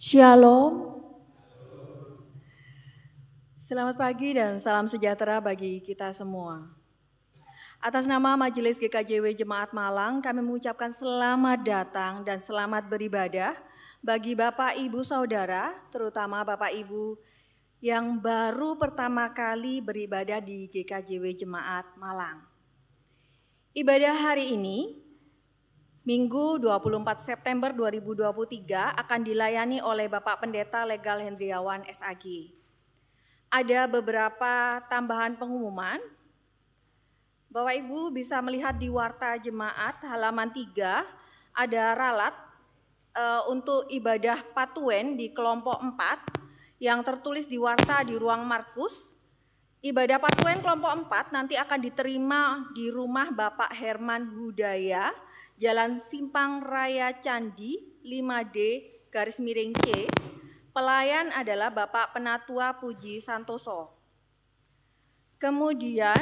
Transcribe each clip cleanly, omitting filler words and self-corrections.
Shalom. Selamat pagi dan salam sejahtera bagi kita semua. Atas nama Majelis GKJW Jemaat Malang, kami mengucapkan selamat datang dan selamat beribadah bagi Bapak Ibu Saudara, terutama Bapak Ibu yang baru pertama kali beribadah di GKJW Jemaat Malang. Ibadah hari ini, Minggu 24 September 2023 akan dilayani oleh Bapak Pendeta Legal Hendriawan SAG. Ada beberapa tambahan pengumuman. Bapak Ibu bisa melihat di Warta Jemaat halaman 3 ada ralat untuk ibadah Patuen di kelompok 4 yang tertulis di Warta di ruang Markus. Ibadah Patuen kelompok 4 nanti akan diterima di rumah Bapak Herman Hudaya, Jalan Simpang Raya Candi 5D-C. Pelayan adalah Bapak Penatua Puji Santoso. Kemudian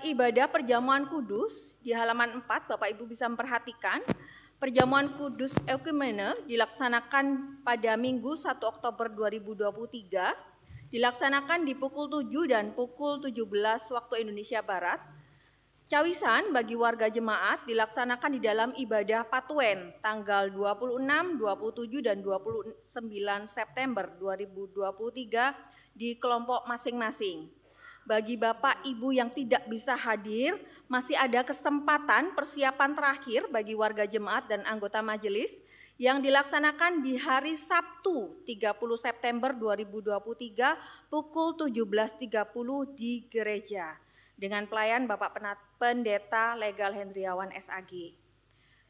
ibadah perjamuan kudus di halaman 4, Bapak Ibu bisa memperhatikan. Perjamuan kudus Ekumene dilaksanakan pada Minggu 1 Oktober 2023. Dilaksanakan di pukul 7 dan pukul 17 waktu Indonesia Barat. Cawisan bagi warga jemaat dilaksanakan di dalam ibadah Patuen tanggal 26, 27, dan 29 September 2023 di kelompok masing-masing. Bagi Bapak Ibu yang tidak bisa hadir, masih ada kesempatan persiapan terakhir bagi warga jemaat dan anggota majelis yang dilaksanakan di hari Sabtu 30 September 2023 pukul 17.30 di gereja dengan pelayan Bapak Pendeta Legal Hendriawan SAG.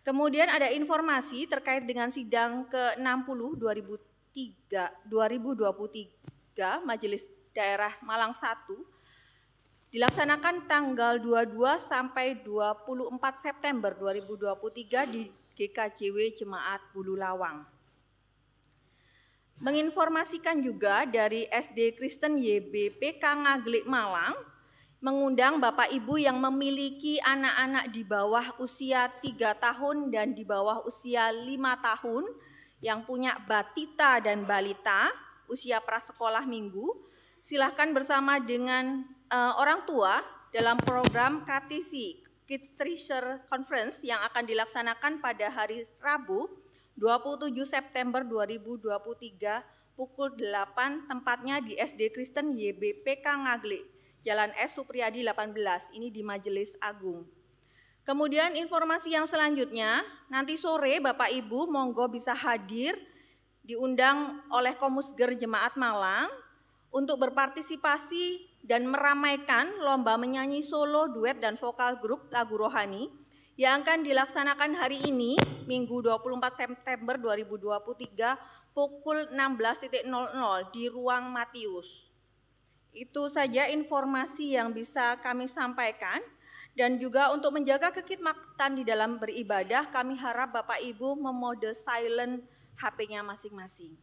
Kemudian ada informasi terkait dengan sidang ke-60 2023 Majelis Daerah Malang 1 dilaksanakan tanggal 22 sampai 24 September 2023 di GKJW Jemaat Bulu Lawang. Menginformasikan juga dari SD Kristen YBPK Ngaglik Malang, mengundang Bapak Ibu yang memiliki anak-anak di bawah usia 3 tahun dan di bawah usia 5 tahun, yang punya batita dan balita, usia prasekolah minggu, silahkan bersama dengan orang tua dalam program KTC, Kids Treasure Conference yang akan dilaksanakan pada hari Rabu 27 September 2023 pukul 8, tempatnya di SD Kristen YBPK Ngaglik, Jalan S. Supriyadi 18, ini di Majelis Agung. Kemudian informasi yang selanjutnya, nanti sore Bapak Ibu monggo bisa hadir, diundang oleh Komusger Jemaat Malang untuk berpartisipasi dan meramaikan lomba menyanyi solo, duet, dan vokal grup lagu rohani yang akan dilaksanakan hari ini, Minggu 24 September 2023 pukul 16.00 di Ruang Matius. Itu saja informasi yang bisa kami sampaikan, dan juga untuk menjaga kekhidmatan di dalam beribadah, kami harap Bapak Ibu memode silent HP-nya masing-masing.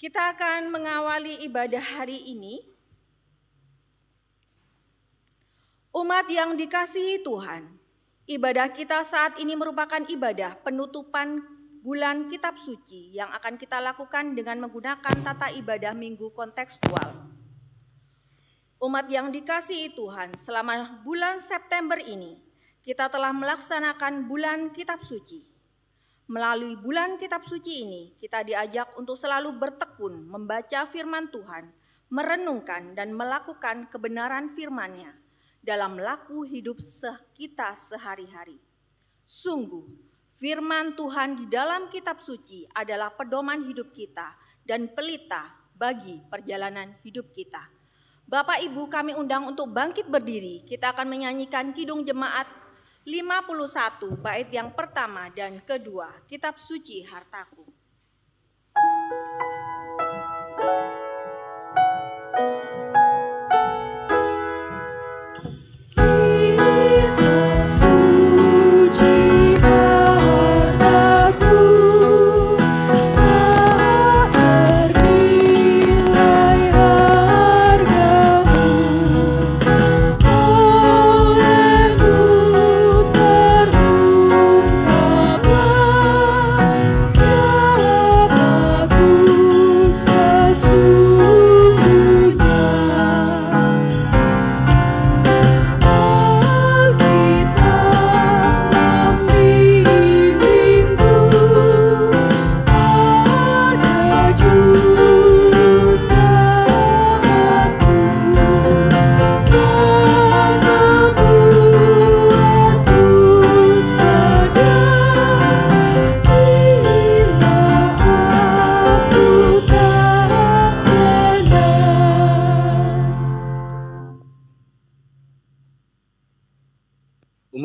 Kita akan mengawali ibadah hari ini. Umat yang dikasihi Tuhan, ibadah kita saat ini merupakan ibadah penutupan bulan Kitab Suci yang akan kita lakukan dengan menggunakan tata ibadah minggu kontekstual. Umat yang dikasihi Tuhan, selama bulan September ini, kita telah melaksanakan bulan Kitab Suci. Melalui bulan Kitab Suci ini, kita diajak untuk selalu bertekun membaca firman Tuhan, merenungkan dan melakukan kebenaran firman-Nya dalam laku hidup kita sehari-hari. Sungguh, firman Tuhan di dalam Kitab Suci adalah pedoman hidup kita dan pelita bagi perjalanan hidup kita. Bapak Ibu, kami undang untuk bangkit berdiri. Kita akan menyanyikan Kidung Jemaat 51 bait yang pertama dan kedua, Kitab Suci Hartaku. So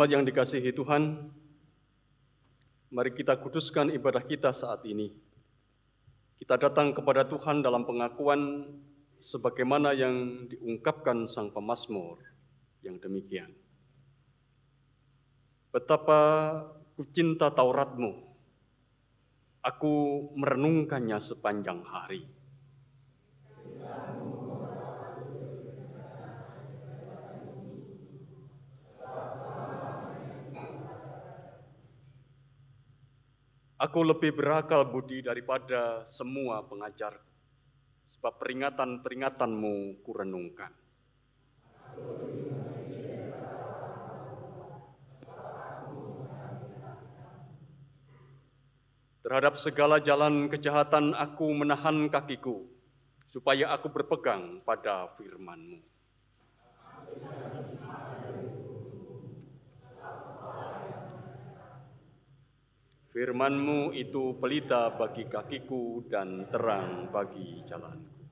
Umat yang dikasihi Tuhan, mari kita kuduskan ibadah kita saat ini. Kita datang kepada Tuhan dalam pengakuan sebagaimana yang diungkapkan Sang Pemazmur yang demikian. Betapa kucinta Taurat-Mu, aku merenungkannya sepanjang hari. Aku lebih berakal budi daripada semua pengajar, sebab peringatan-peringatanmu kurenungkan. Terhadap segala jalan kejahatan aku menahan kakiku, supaya aku berpegang pada firman-Mu. Firman-Mu itu pelita bagi kakiku dan terang bagi jalanku.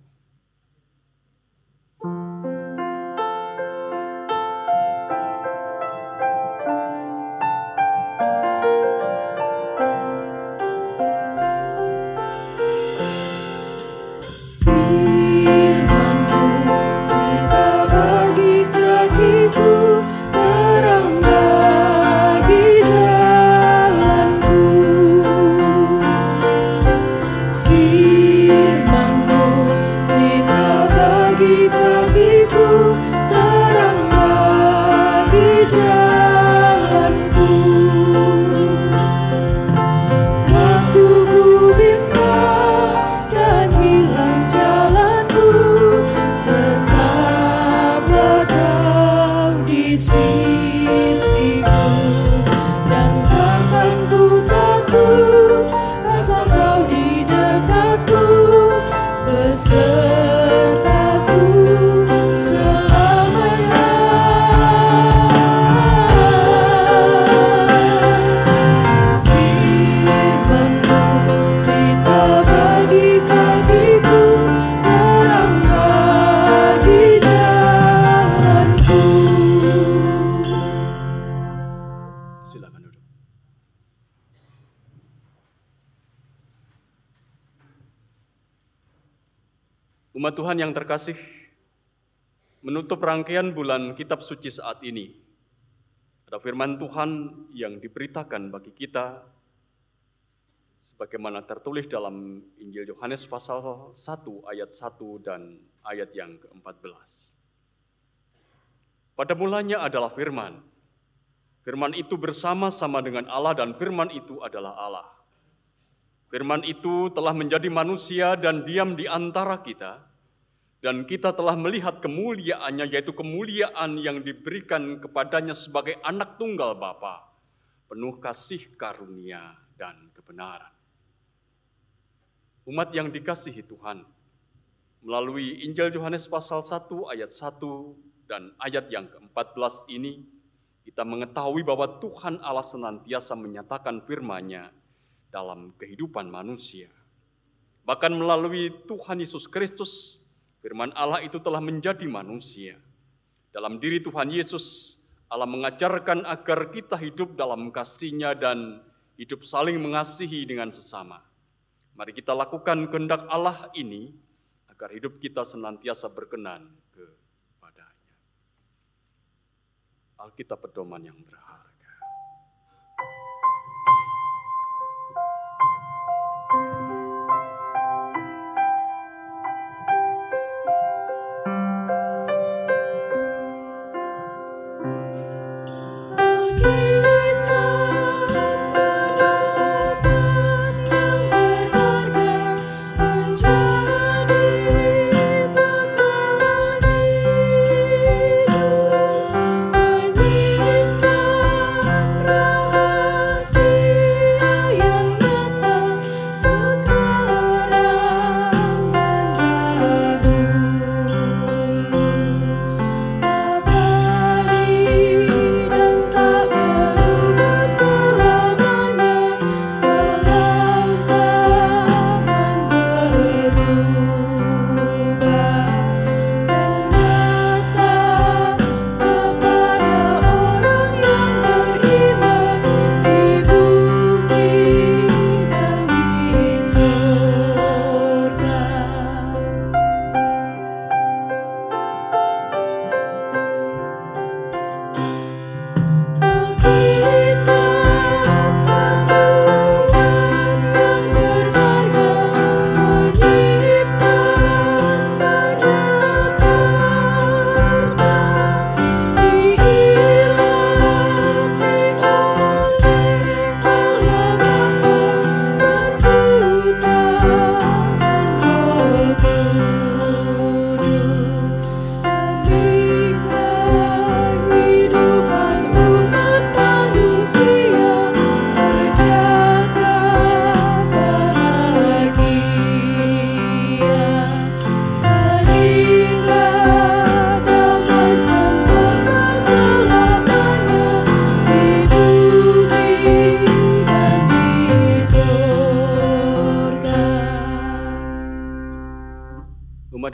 Umat Tuhan yang terkasih, menutup rangkaian bulan Kitab Suci saat ini, ada firman Tuhan yang diberitakan bagi kita, sebagaimana tertulis dalam Injil Yohanes pasal 1 ayat 1 dan ayat yang ke-14. Pada mulanya adalah firman. Firman itu bersama-sama dengan Allah dan firman itu adalah Allah. Firman itu telah menjadi manusia dan diam di antara kita, dan kita telah melihat kemuliaannya, yaitu kemuliaan yang diberikan kepadanya sebagai anak tunggal Bapa, penuh kasih karunia dan kebenaran. Umat yang dikasihi Tuhan, melalui Injil Yohanes pasal 1 ayat 1 dan ayat yang ke-14 ini, kita mengetahui bahwa Tuhan Allah senantiasa menyatakan firman-Nya dalam kehidupan manusia. Bahkan melalui Tuhan Yesus Kristus, firman Allah itu telah menjadi manusia. Dalam diri Tuhan Yesus, Allah mengajarkan agar kita hidup dalam kasih-Nya dan hidup saling mengasihi dengan sesama. Mari kita lakukan kehendak Allah ini, agar hidup kita senantiasa berkenan kepada-Nya. Alkitab pedoman yang berharga. Kita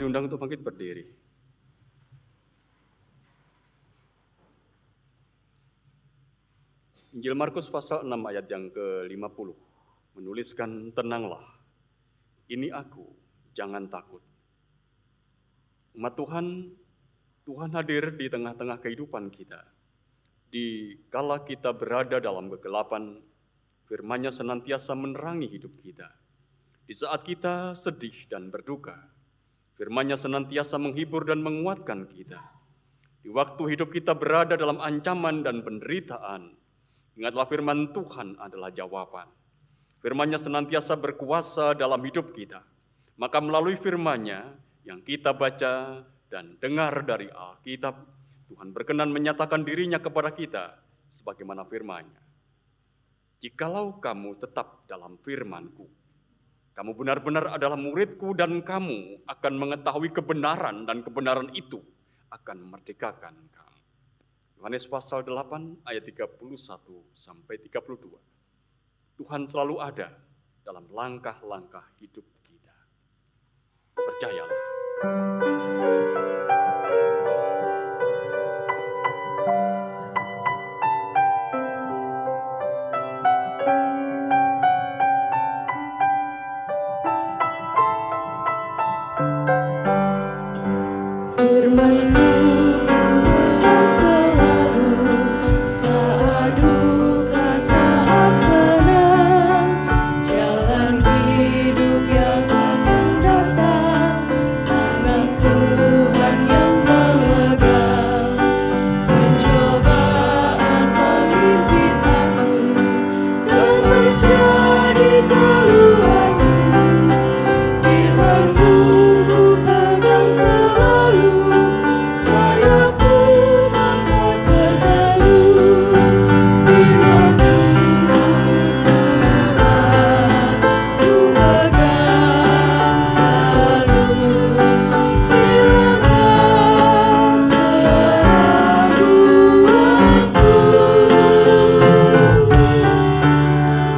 diundang untuk bangkit berdiri. Injil Markus pasal 6 ayat yang ke-50 menuliskan, tenanglah, ini aku, jangan takut. Umat Tuhan, Tuhan hadir di tengah-tengah kehidupan kita. Di kala kita berada dalam kegelapan, firman-Nya senantiasa menerangi hidup kita. Di saat kita sedih dan berduka, firman-Nya senantiasa menghibur dan menguatkan kita. Di waktu hidup kita berada dalam ancaman dan penderitaan, ingatlah firman Tuhan adalah jawaban. Firman-Nya senantiasa berkuasa dalam hidup kita. Maka melalui firman-Nya yang kita baca dan dengar dari Alkitab, Tuhan berkenan menyatakan diri-Nya kepada kita sebagaimana firman-Nya. Jikalau kamu tetap dalam firman-Ku, kamu benar-benar adalah murid-Ku dan kamu akan mengetahui kebenaran dan kebenaran itu akan memerdekakan kamu. Yohanes pasal 8 ayat 31 sampai 32. Tuhan selalu ada dalam langkah-langkah hidup kita. Percayalah. Firman-Mu bukan selalu saat duka, saat senang, jalan hidup yang akan datang, tangan Tuhan yang memegang. Pencobaan menghimpit aku dan menjadi keluhanku. Firman-Mu ku pegang selalu, sayapku angkat berteduh. Firman-Mu Tuhan ku pegang selalu, hilangkan keraguanku.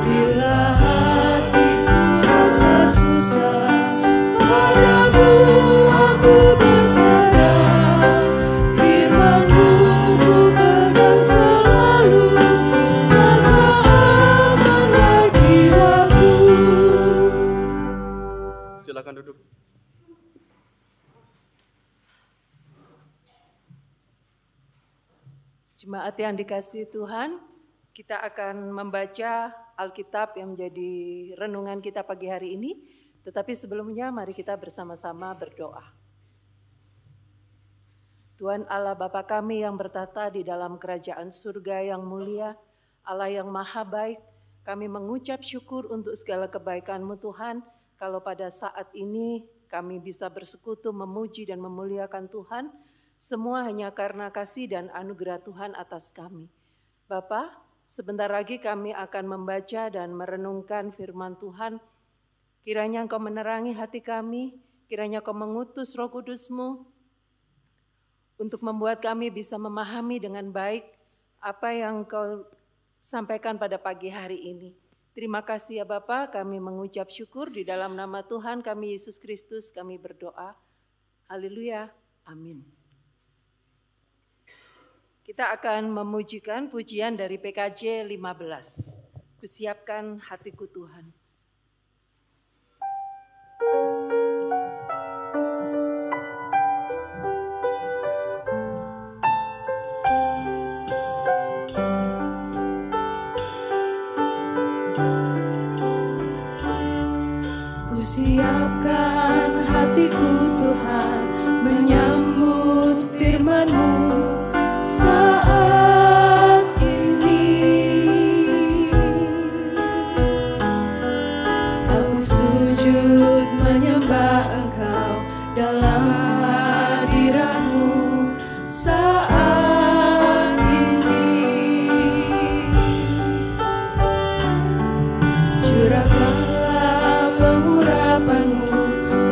Bila hatiku rasa susah, padamu aku berserah. Firman-Mu ku pegang selalu, maka amanlah jiwaku. Silakan duduk. Jemaat yang dikasihi Tuhan, kita akan membaca Alkitab yang menjadi renungan kita pagi hari ini. Tetapi sebelumnya mari kita bersama-sama berdoa. Tuhan Allah Bapa kami yang bertata di dalam kerajaan surga yang mulia, Allah yang maha baik, kami mengucap syukur untuk segala kebaikan-Mu Tuhan, kalau pada saat ini kami bisa bersekutu memuji dan memuliakan Tuhan, semua hanya karena kasih dan anugerah Tuhan atas kami. Bapa, sebentar lagi kami akan membaca dan merenungkan firman Tuhan. Kiranya Engkau menerangi hati kami, kiranya Engkau mengutus Roh Kudus-Mu untuk membuat kami bisa memahami dengan baik apa yang Engkau sampaikan pada pagi hari ini. Terima kasih ya Bapa, kami mengucap syukur di dalam nama Tuhan kami Yesus Kristus kami berdoa. Haleluya, amin. Kita akan memujikan pujian dari PKJ 15. Kusiapkan hatiku Tuhan. Kusiapkan hatiku Tuhan menyambut firman-Mu saat ini. Aku sujud menyembah Engkau dalam hadirat-Mu saat ini. Curahkanlah pengurapan-Mu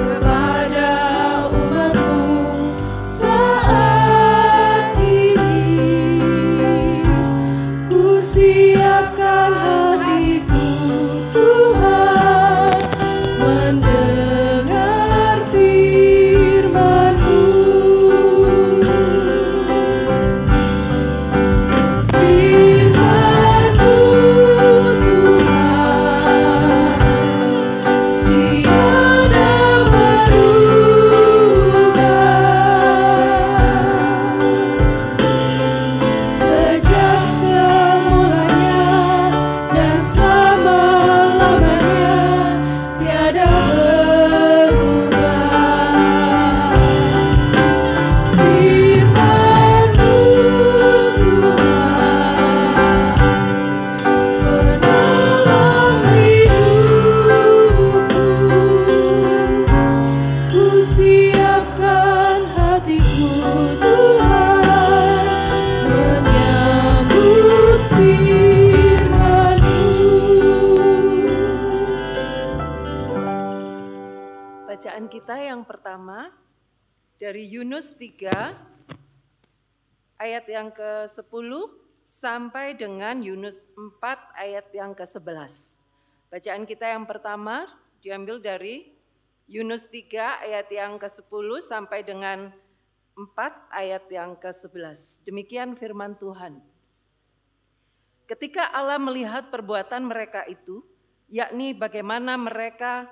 kepada umat-Mu saat ini. Ku siapkan hatiku Tuhan mendengar firman-Mu. kita yang pertama dari Yunus 3 ayat yang ke-10 sampai dengan Yunus 4 ayat yang ke-11. Bacaan kita yang pertama diambil dari Yunus 3 ayat yang ke-10 sampai dengan 4 ayat yang ke-11. Demikian firman Tuhan. Ketika Allah melihat perbuatan mereka itu, yakni bagaimana mereka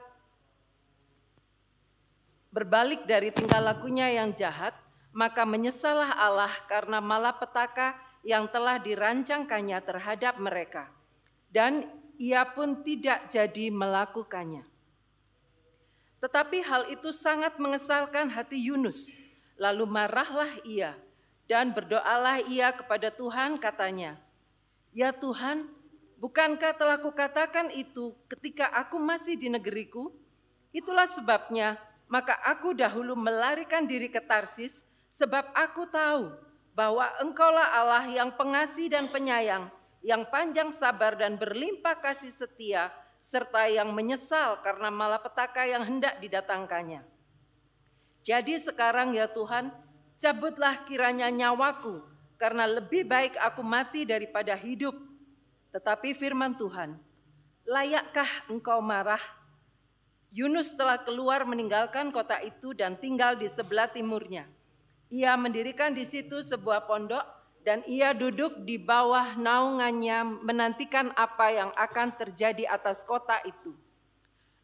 berbalik dari tingkah lakunya yang jahat, maka menyesallah Allah karena malapetaka yang telah dirancangkannya terhadap mereka, dan ia pun tidak jadi melakukannya. Tetapi hal itu sangat mengesalkan hati Yunus, lalu marahlah ia dan berdoalah ia kepada Tuhan, katanya, "Ya Tuhan, bukankah telah kukatakan itu ketika aku masih di negeriku? Itulah sebabnya maka aku dahulu melarikan diri ke Tarsis, sebab aku tahu bahwa Engkaulah Allah yang pengasih dan penyayang, yang panjang sabar dan berlimpah kasih setia, serta yang menyesal karena malapetaka yang hendak didatangkannya. Jadi sekarang ya Tuhan, cabutlah kiranya nyawaku, karena lebih baik aku mati daripada hidup." Tetapi firman Tuhan, "Layakkah engkau marah?" Yunus telah keluar meninggalkan kota itu dan tinggal di sebelah timurnya. Ia mendirikan di situ sebuah pondok dan ia duduk di bawah naungannya menantikan apa yang akan terjadi atas kota itu.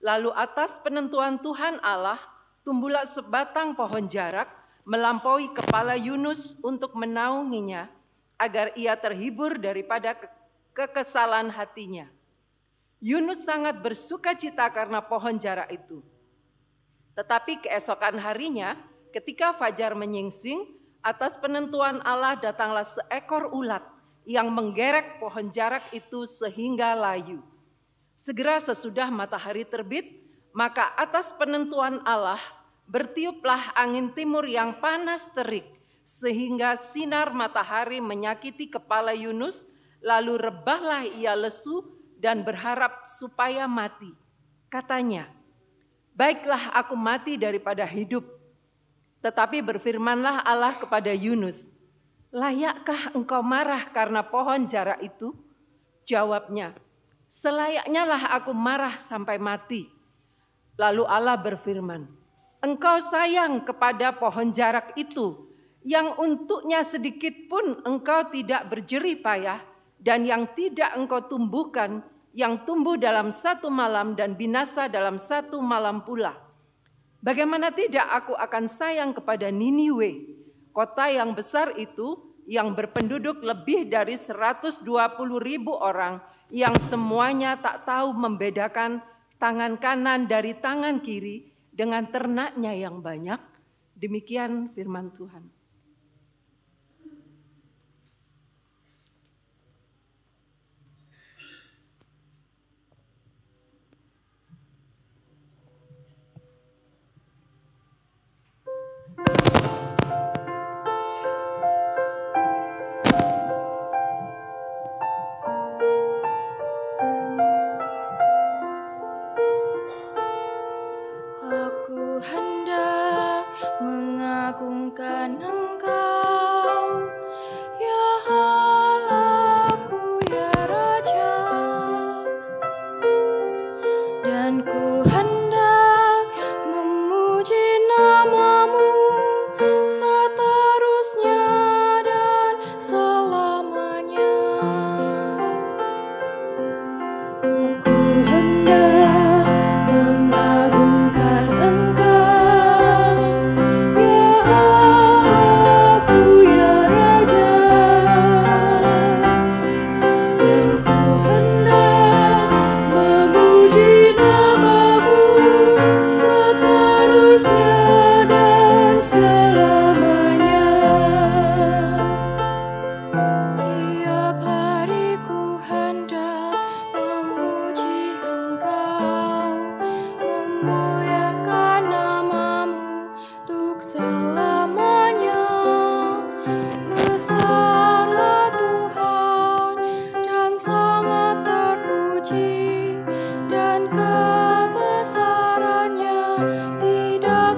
Lalu atas penentuan Tuhan Allah, tumbuhlah sebatang pohon jarak melampaui kepala Yunus untuk menaunginya, agar ia terhibur daripada kekesalan hatinya. Yunus sangat bersuka cita karena pohon jarak itu. Tetapi keesokan harinya, ketika fajar menyingsing, atas penentuan Allah datanglah seekor ulat yang menggerek pohon jarak itu sehingga layu. Segera sesudah matahari terbit, maka atas penentuan Allah bertiuplah angin timur yang panas terik, sehingga sinar matahari menyakiti kepala Yunus, lalu rebahlah ia lesu dan berharap supaya mati. Katanya, "Baiklah aku mati daripada hidup." Tetapi berfirmanlah Allah kepada Yunus, "Layakkah engkau marah karena pohon jarak itu?" Jawabnya, "Selayaknya lah aku marah sampai mati." Lalu Allah berfirman, "Engkau sayang kepada pohon jarak itu, yang untuknya sedikit pun engkau tidak berjerih payah, dan yang tidak engkau tumbuhkan, yang tumbuh dalam satu malam dan binasa dalam satu malam pula. Bagaimana tidak aku akan sayang kepada Niniwe, kota yang besar itu, yang berpenduduk lebih dari 120.000 orang, yang semuanya tak tahu membedakan tangan kanan dari tangan kiri, dengan ternaknya yang banyak." Demikian firman Tuhan. Aku hendak mengagungkan Engkau, ya Allahku, ya Raja, dan ku hendak memuji nama-Mu seterusnya dan selamanya. Aku hendak mengagungkan Engkau, ya Allahku, ya Raja, dan ku hendak memuji nama-Mu seterusnya dan selamanya. Tiap hari ku hendak memuji Engkau, memuliakan nama-Mu untuk selamanya. Besarlah Tuhan dan sangat terpuji, dan kebesarannya tidak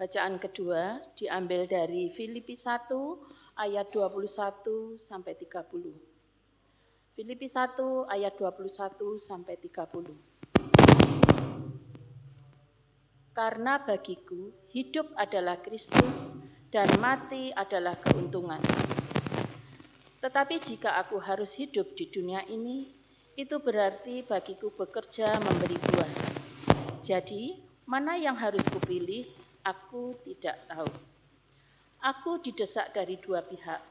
Bacaan kedua diambil dari Filipi 1 ayat 21 sampai 30. Filipi 1 ayat 21 sampai 30. Karena bagiku hidup adalah Kristus dan mati adalah keuntungan. Tetapi jika aku harus hidup di dunia ini, itu berarti bagiku bekerja memberi buah. Jadi, mana yang harus kupilih? Aku tidak tahu. Aku didesak dari dua pihak.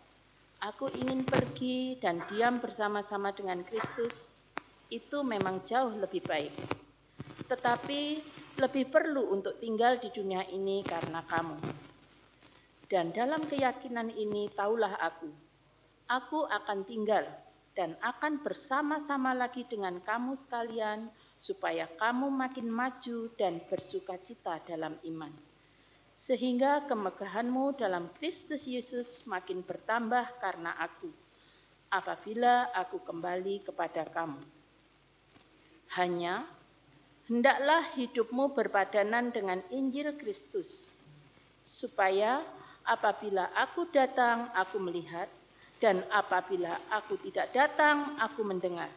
Aku ingin pergi dan diam bersama-sama dengan Kristus. Itu memang jauh lebih baik. Tetapi lebih perlu untuk tinggal di dunia ini karena kamu. Dan dalam keyakinan ini taulah aku akan tinggal dan akan bersama-sama lagi dengan kamu sekalian, supaya kamu makin maju dan bersukacita dalam iman. Sehingga kemegahanmu dalam Kristus Yesus makin bertambah karena aku, apabila aku kembali kepada kamu. Hanya, hendaklah hidupmu berpadanan dengan Injil Kristus, supaya apabila aku datang, aku melihat, dan apabila aku tidak datang, aku mendengar,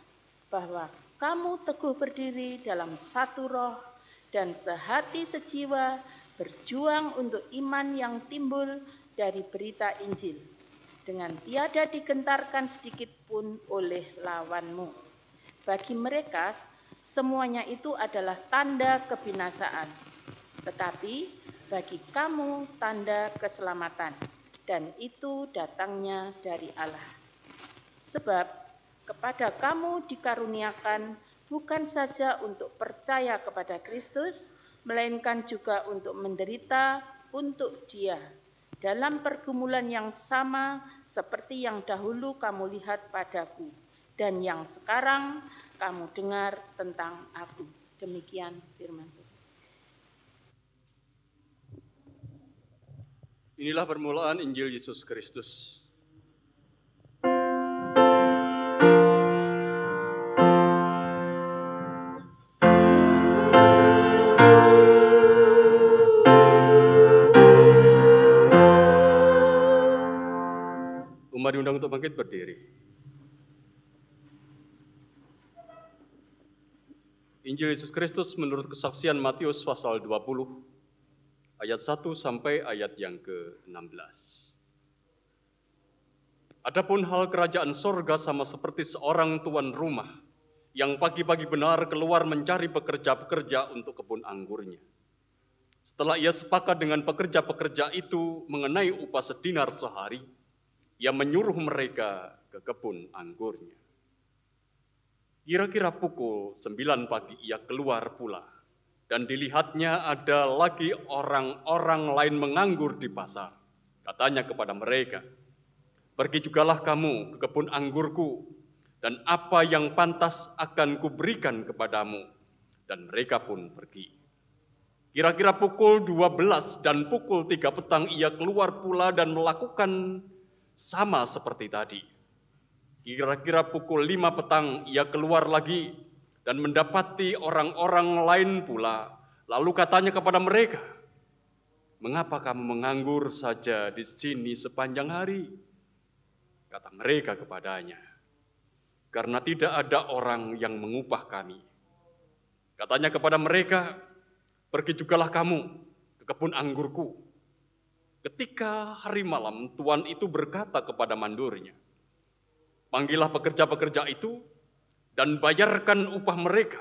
bahwa kamu teguh berdiri dalam satu roh dan sehati sejiwa, berjuang untuk iman yang timbul dari berita Injil, dengan tiada digentarkan sedikit pun oleh lawanmu. Bagi mereka, semuanya itu adalah tanda kebinasaan, tetapi bagi kamu tanda keselamatan, dan itu datangnya dari Allah. Sebab kepada kamu dikaruniakan bukan saja untuk percaya kepada Kristus, melainkan juga untuk menderita untuk Dia dalam pergumulan yang sama seperti yang dahulu kamu lihat padaku dan yang sekarang kamu dengar tentang aku. Demikian firman Tuhan. Inilah permulaan Injil Yesus Kristus. Umat diundang untuk bangkit berdiri. Injil Yesus Kristus menurut kesaksian Matius pasal 20, ayat 1 sampai ayat yang ke-16. Adapun hal kerajaan sorga sama seperti seorang tuan rumah yang pagi-pagi benar keluar mencari pekerja-pekerja untuk kebun anggurnya. Setelah ia sepakat dengan pekerja-pekerja itu mengenai upah sedinar sehari, ia menyuruh mereka ke kebun anggurnya. Kira-kira pukul 9 pagi ia keluar pula, dan dilihatnya ada lagi orang-orang lain menganggur di pasar. Katanya kepada mereka, "Pergi jugalah kamu ke kebun anggurku, dan apa yang pantas akan kuberikan kepadamu." Dan mereka pun pergi. Kira-kira pukul 12 dan pukul 3 petang ia keluar pula dan melakukan sama seperti tadi. Kira-kira pukul 5 petang ia keluar lagi dan mendapati orang-orang lain pula. Lalu katanya kepada mereka, "Mengapa kamu menganggur saja di sini sepanjang hari?" Kata mereka kepadanya, "Karena tidak ada orang yang mengupah kami." Katanya kepada mereka, "Pergi jugalah kamu ke kebun anggurku." Ketika hari malam, tuan itu berkata kepada mandornya, "Panggillah pekerja-pekerja itu dan bayarkan upah mereka,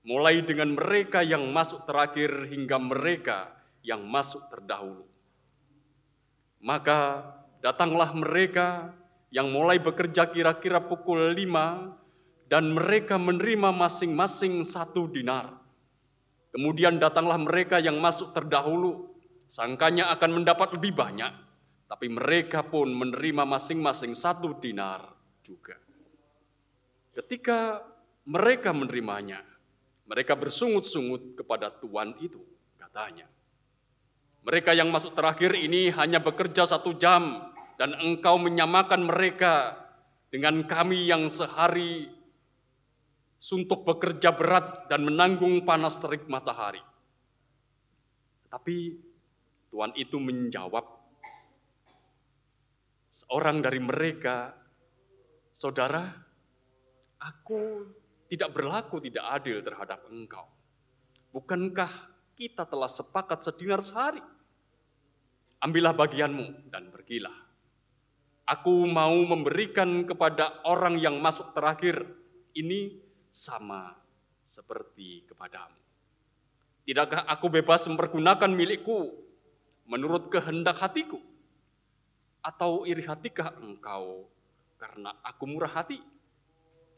mulai dengan mereka yang masuk terakhir hingga mereka yang masuk terdahulu." Maka datanglah mereka yang mulai bekerja kira-kira pukul 5 dan mereka menerima masing-masing 1 dinar. Kemudian datanglah mereka yang masuk terdahulu, sangkanya akan mendapat lebih banyak, tapi mereka pun menerima masing-masing 1 dinar juga. Ketika mereka menerimanya, mereka bersungut-sungut kepada tuan itu, katanya, "Mereka yang masuk terakhir ini hanya bekerja 1 jam, dan engkau menyamakan mereka dengan kami yang sehari suntuk bekerja berat dan menanggung panas terik matahari." Tapi Tuhan itu menjawab, seorang dari mereka, saudara, aku tidak berlaku tidak adil terhadap engkau. Bukankah kita telah sepakat sedinar sehari? Ambillah bagianmu dan pergilah. Aku mau memberikan kepada orang yang masuk terakhir ini sama seperti kepadamu. Tidakkah aku bebas mempergunakan milikku menurut kehendak hatiku? Atau iri hatikah engkau karena aku murah hati?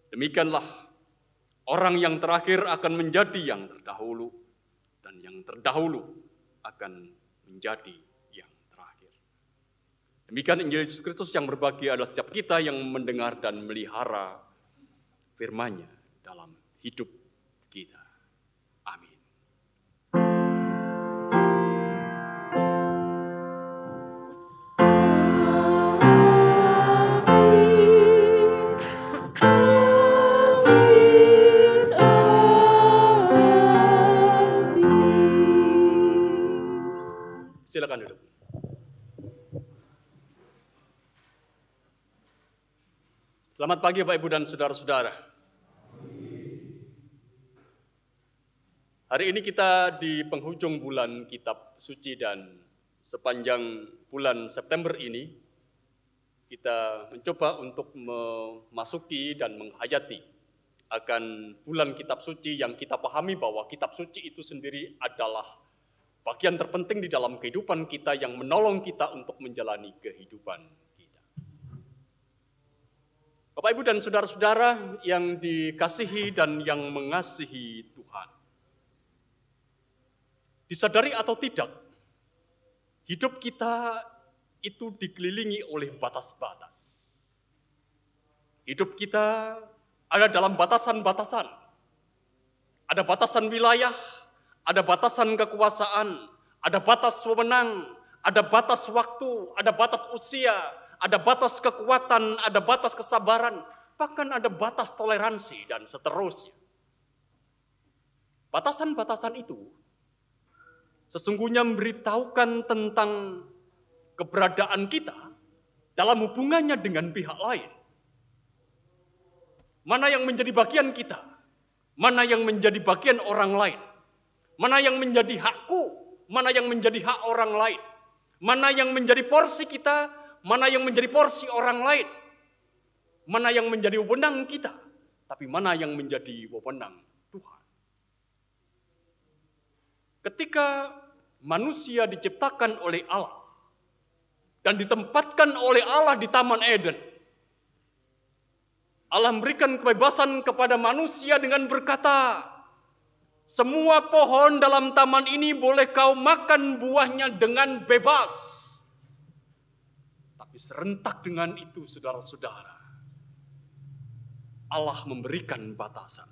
Demikianlah orang yang terakhir akan menjadi yang terdahulu, dan yang terdahulu akan menjadi yang terakhir. Demikian Injil Yesus Kristus yang berbahagia adalah setiap kita yang mendengar dan melihara firman-Nya dalam hidup kita. Amin. Silakan duduk. Selamat pagi Bapak Ibu dan saudara-saudara. Hari ini kita di penghujung bulan Kitab Suci dan sepanjang bulan September ini kita mencoba untuk memasuki dan menghayati akan bulan Kitab Suci yang kita pahami bahwa Kitab Suci itu sendiri adalah bagian terpenting di dalam kehidupan kita yang menolong kita untuk menjalani kehidupan kita. Bapak, Ibu, dan saudara-saudara yang dikasihi dan yang mengasihi Tuhan. Disadari atau tidak, hidup kita itu dikelilingi oleh batas-batas. Hidup kita ada dalam batasan-batasan. Ada batasan wilayah, ada batasan kekuasaan, ada batas wewenang, ada batas waktu, ada batas usia, ada batas kekuatan, ada batas kesabaran, bahkan ada batas toleransi dan seterusnya. Batasan-batasan itu sesungguhnya memberitahukan tentang keberadaan kita dalam hubungannya dengan pihak lain. Mana yang menjadi bagian kita, mana yang menjadi bagian orang lain. Mana yang menjadi hakku, mana yang menjadi hak orang lain. Mana yang menjadi porsi kita, mana yang menjadi porsi orang lain. Mana yang menjadi wewenang kita, tapi mana yang menjadi wewenang Tuhan. Ketika manusia diciptakan oleh Allah dan ditempatkan oleh Allah di Taman Eden, Allah memberikan kebebasan kepada manusia dengan berkata, semua pohon dalam taman ini boleh kau makan buahnya dengan bebas. Tapi serentak dengan itu, saudara-saudara, Allah memberikan batasan.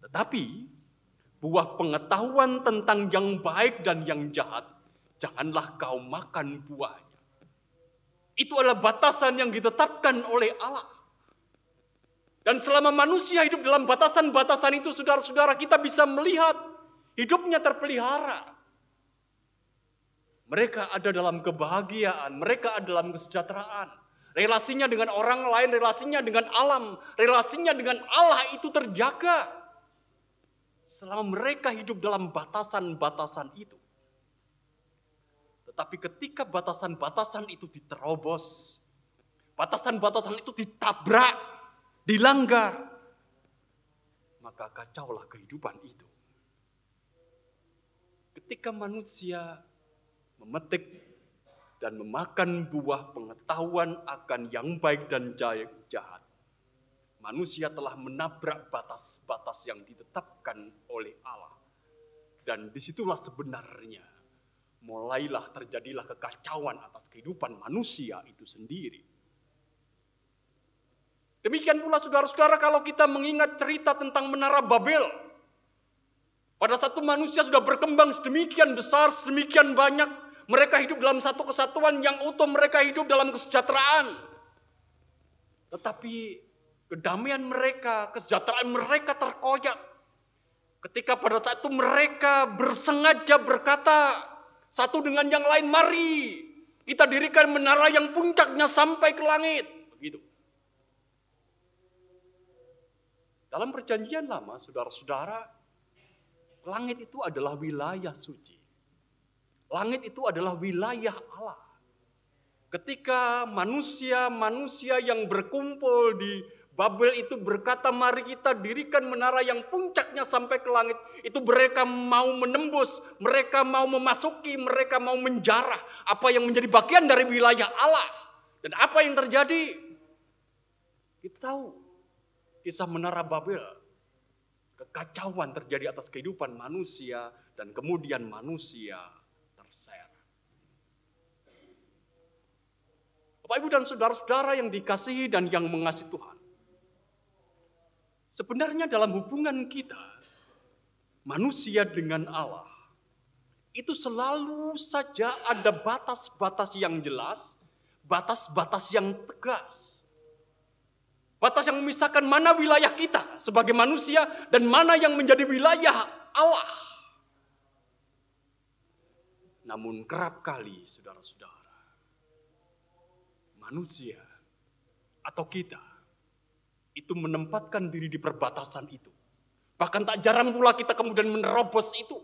Tetapi buah pengetahuan tentang yang baik dan yang jahat, janganlah kau makan buahnya. Itu adalah batasan yang ditetapkan oleh Allah. Dan selama manusia hidup dalam batasan-batasan itu, saudara-saudara, kita bisa melihat hidupnya terpelihara. Mereka ada dalam kebahagiaan, mereka ada dalam kesejahteraan. Relasinya dengan orang lain, relasinya dengan alam, relasinya dengan Allah itu terjaga. Selama mereka hidup dalam batasan-batasan itu. Tetapi ketika batasan-batasan itu diterobos, batasan-batasan itu ditabrak, dilanggar, maka kacaulah kehidupan itu. Ketika manusia memetik dan memakan buah pengetahuan akan yang baik dan jahat, manusia telah menabrak batas-batas yang ditetapkan oleh Allah. Dan disitulah sebenarnya mulailah terjadilah kekacauan atas kehidupan manusia itu sendiri. Demikian pula saudara-saudara kalau kita mengingat cerita tentang Menara Babel. Pada satu manusia sudah berkembang sedemikian besar, sedemikian banyak. Mereka hidup dalam satu kesatuan yang utuh, mereka hidup dalam kesejahteraan. Tetapi kedamaian mereka, kesejahteraan mereka terkoyak. Ketika pada saat itu mereka bersengaja berkata, Satu dengan yang lain, mari kita dirikan menara yang puncaknya sampai ke langit. Begitu. Dalam perjanjian lama, saudara-saudara, langit itu adalah wilayah suci. Langit itu adalah wilayah Allah. Ketika manusia-manusia yang berkumpul di Babel itu berkata, mari kita dirikan menara yang puncaknya sampai ke langit. Itu mereka mau menembus, mereka mau memasuki, mereka mau menjarah apa yang menjadi bagian dari wilayah Allah. Dan apa yang terjadi? Kita tahu kisah menara Babel. Kekacauan terjadi atas kehidupan manusia dan kemudian manusia terseret. Bapak, Ibu, dan saudara-saudara yang dikasihi dan yang mengasihi Tuhan. Sebenarnya dalam hubungan kita, manusia dengan Allah, itu selalu saja ada batas-batas yang jelas, batas-batas yang tegas. Batas yang memisahkan mana wilayah kita sebagai manusia dan mana yang menjadi wilayah Allah. Namun kerap kali, saudara-saudara, manusia atau kita itu menempatkan diri di perbatasan itu. Bahkan tak jarang pula kita kemudian menerobos itu.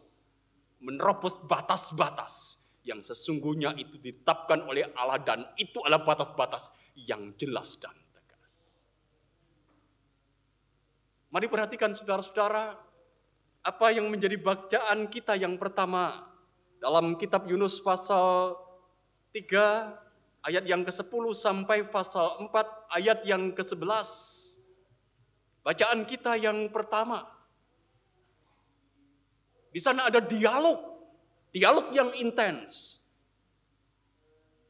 Menerobos batas-batas yang sesungguhnya itu ditetapkan oleh Allah, dan itu adalah batas-batas yang jelas dan tegas. Mari perhatikan saudara-saudara, apa yang menjadi bacaan kita yang pertama dalam kitab Yunus pasal 3 ayat yang ke-10 sampai pasal 4 ayat yang ke-11. Bacaan kita yang pertama, di sana ada dialog yang intens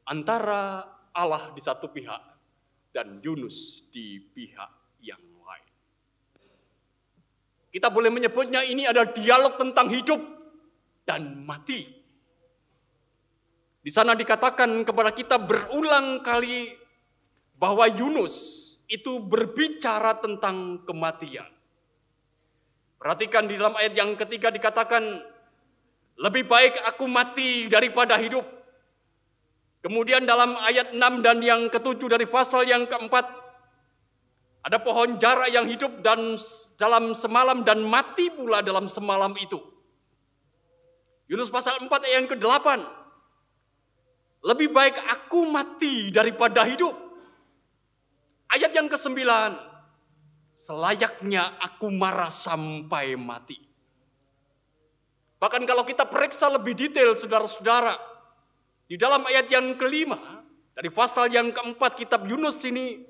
antara Allah di satu pihak dan Yunus di pihak yang lain. Kita boleh menyebutnya ini ada dialog tentang hidup dan mati. Di sana dikatakan kepada kita berulang kali bahwa Yunus itu berbicara tentang kematian. Perhatikan di dalam ayat yang ketiga dikatakan, lebih baik aku mati daripada hidup. Kemudian dalam ayat 6 dan yang ke-7 dari pasal yang keempat, ada pohon jara yang hidup dan dalam semalam dan mati pula dalam semalam itu. Yunus pasal 4 ayat yang ke-8, lebih baik aku mati daripada hidup. Ayat yang ke-9, selayaknya aku marah sampai mati. Bahkan kalau kita periksa lebih detail saudara-saudara, di dalam ayat yang ke-5, dari pasal yang ke-4 kitab Yunus ini,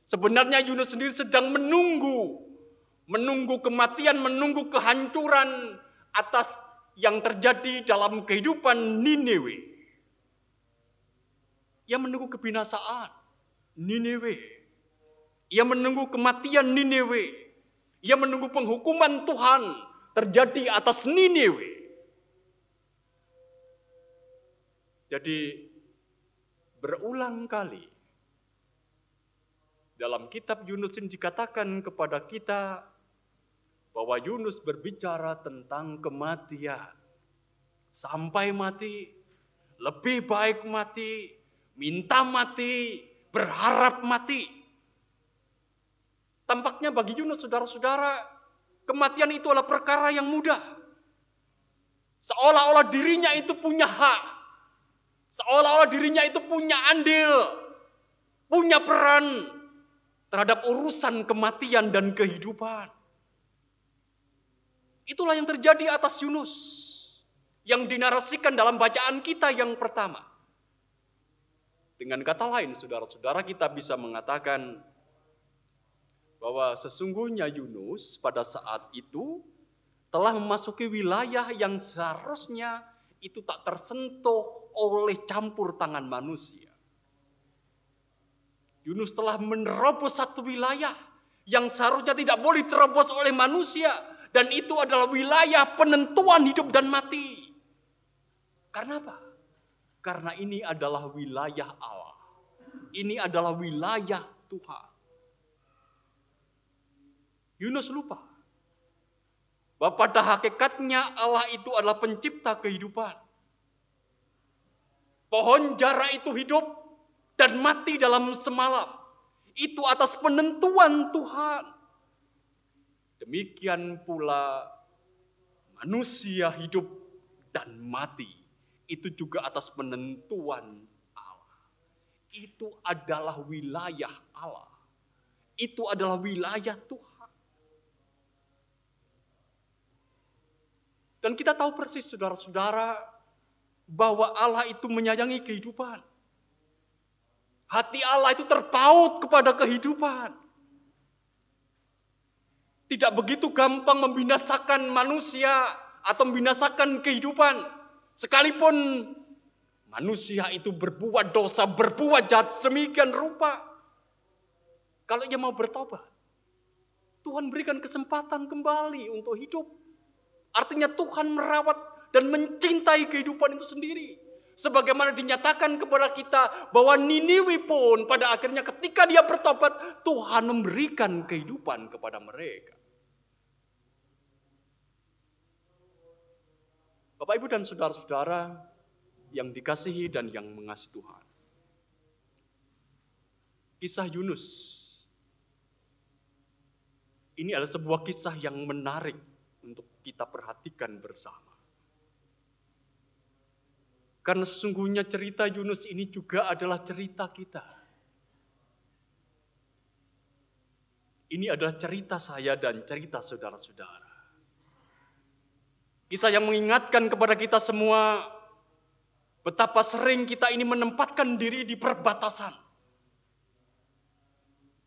sebenarnya Yunus sendiri sedang menunggu kematian, menunggu kehancuran atas yang terjadi dalam kehidupan Niniwe. Ia menunggu kebinasaan Niniwe. Ia menunggu kematian Niniwe. Ia menunggu penghukuman Tuhan terjadi atas Niniwe. Jadi berulang kali dalam kitab Yunus ini dikatakan kepada kita bahwa Yunus berbicara tentang kematian. Sampai mati, lebih baik mati, minta mati, berharap mati. Tampaknya bagi Yunus, saudara-saudara, kematian itu adalah perkara yang mudah. Seolah-olah dirinya itu punya hak. Seolah-olah dirinya itu punya andil, punya peran terhadap urusan kematian dan kehidupan. Itulah yang terjadi atas Yunus, yang dinarasikan dalam bacaan kita yang pertama. Dengan kata lain, saudara-saudara, kita bisa mengatakan bahwa sesungguhnya Yunus pada saat itu telah memasuki wilayah yang seharusnya itu tak tersentuh oleh campur tangan manusia. Yunus telah menerobos satu wilayah yang seharusnya tidak boleh terobos oleh manusia, dan itu adalah wilayah penentuan hidup dan mati. Karena apa? Karena ini adalah wilayah Allah. Ini adalah wilayah Tuhan. Yunus lupa bahwa pada hakikatnya Allah itu adalah pencipta kehidupan. Pohon jara itu hidup dan mati dalam semalam. Itu atas penentuan Tuhan. Demikian pula manusia hidup dan mati. Itu juga atas penentuan Allah. Itu adalah wilayah Allah. Itu adalah wilayah Tuhan. Dan kita tahu persis saudara-saudara bahwa Allah itu menyayangi kehidupan. Hati Allah itu terpaut kepada kehidupan. Tidak begitu gampang membinasakan manusia atau membinasakan kehidupan. Sekalipun manusia itu berbuat dosa, berbuat jahat sedemikian rupa. Kalau ia mau bertobat, Tuhan berikan kesempatan kembali untuk hidup. Artinya Tuhan merawat dan mencintai kehidupan itu sendiri. Sebagaimana dinyatakan kepada kita bahwa Niniwe pun pada akhirnya ketika dia bertobat, Tuhan memberikan kehidupan kepada mereka. Bapak, Ibu, dan saudara-saudara yang dikasihi dan yang mengasihi Tuhan. Kisah Yunus. Ini adalah sebuah kisah yang menarik untuk kita perhatikan bersama. Karena sesungguhnya cerita Yunus ini juga adalah cerita kita. Ini adalah cerita saya dan cerita saudara-saudara. Kisah yang mengingatkan kepada kita semua betapa sering kita ini menempatkan diri di perbatasan.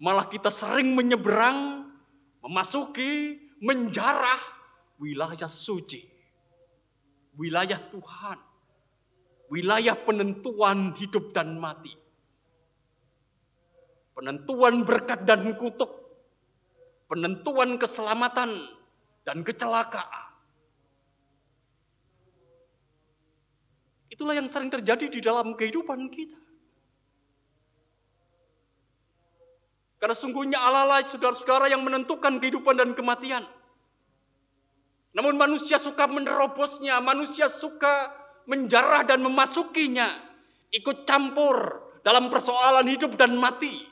Malah kita sering menyeberang, memasuki, menjarah wilayah suci. Wilayah Tuhan. Wilayah penentuan hidup dan mati. Penentuan berkat dan kutuk. Penentuan keselamatan dan kecelakaan. Itulah yang sering terjadi di dalam kehidupan kita. Karena sungguhnya Allah lah saudara-saudara yang menentukan kehidupan dan kematian. Namun manusia suka menerobosnya, manusia suka menjarah dan memasukinya, ikut campur dalam persoalan hidup dan mati.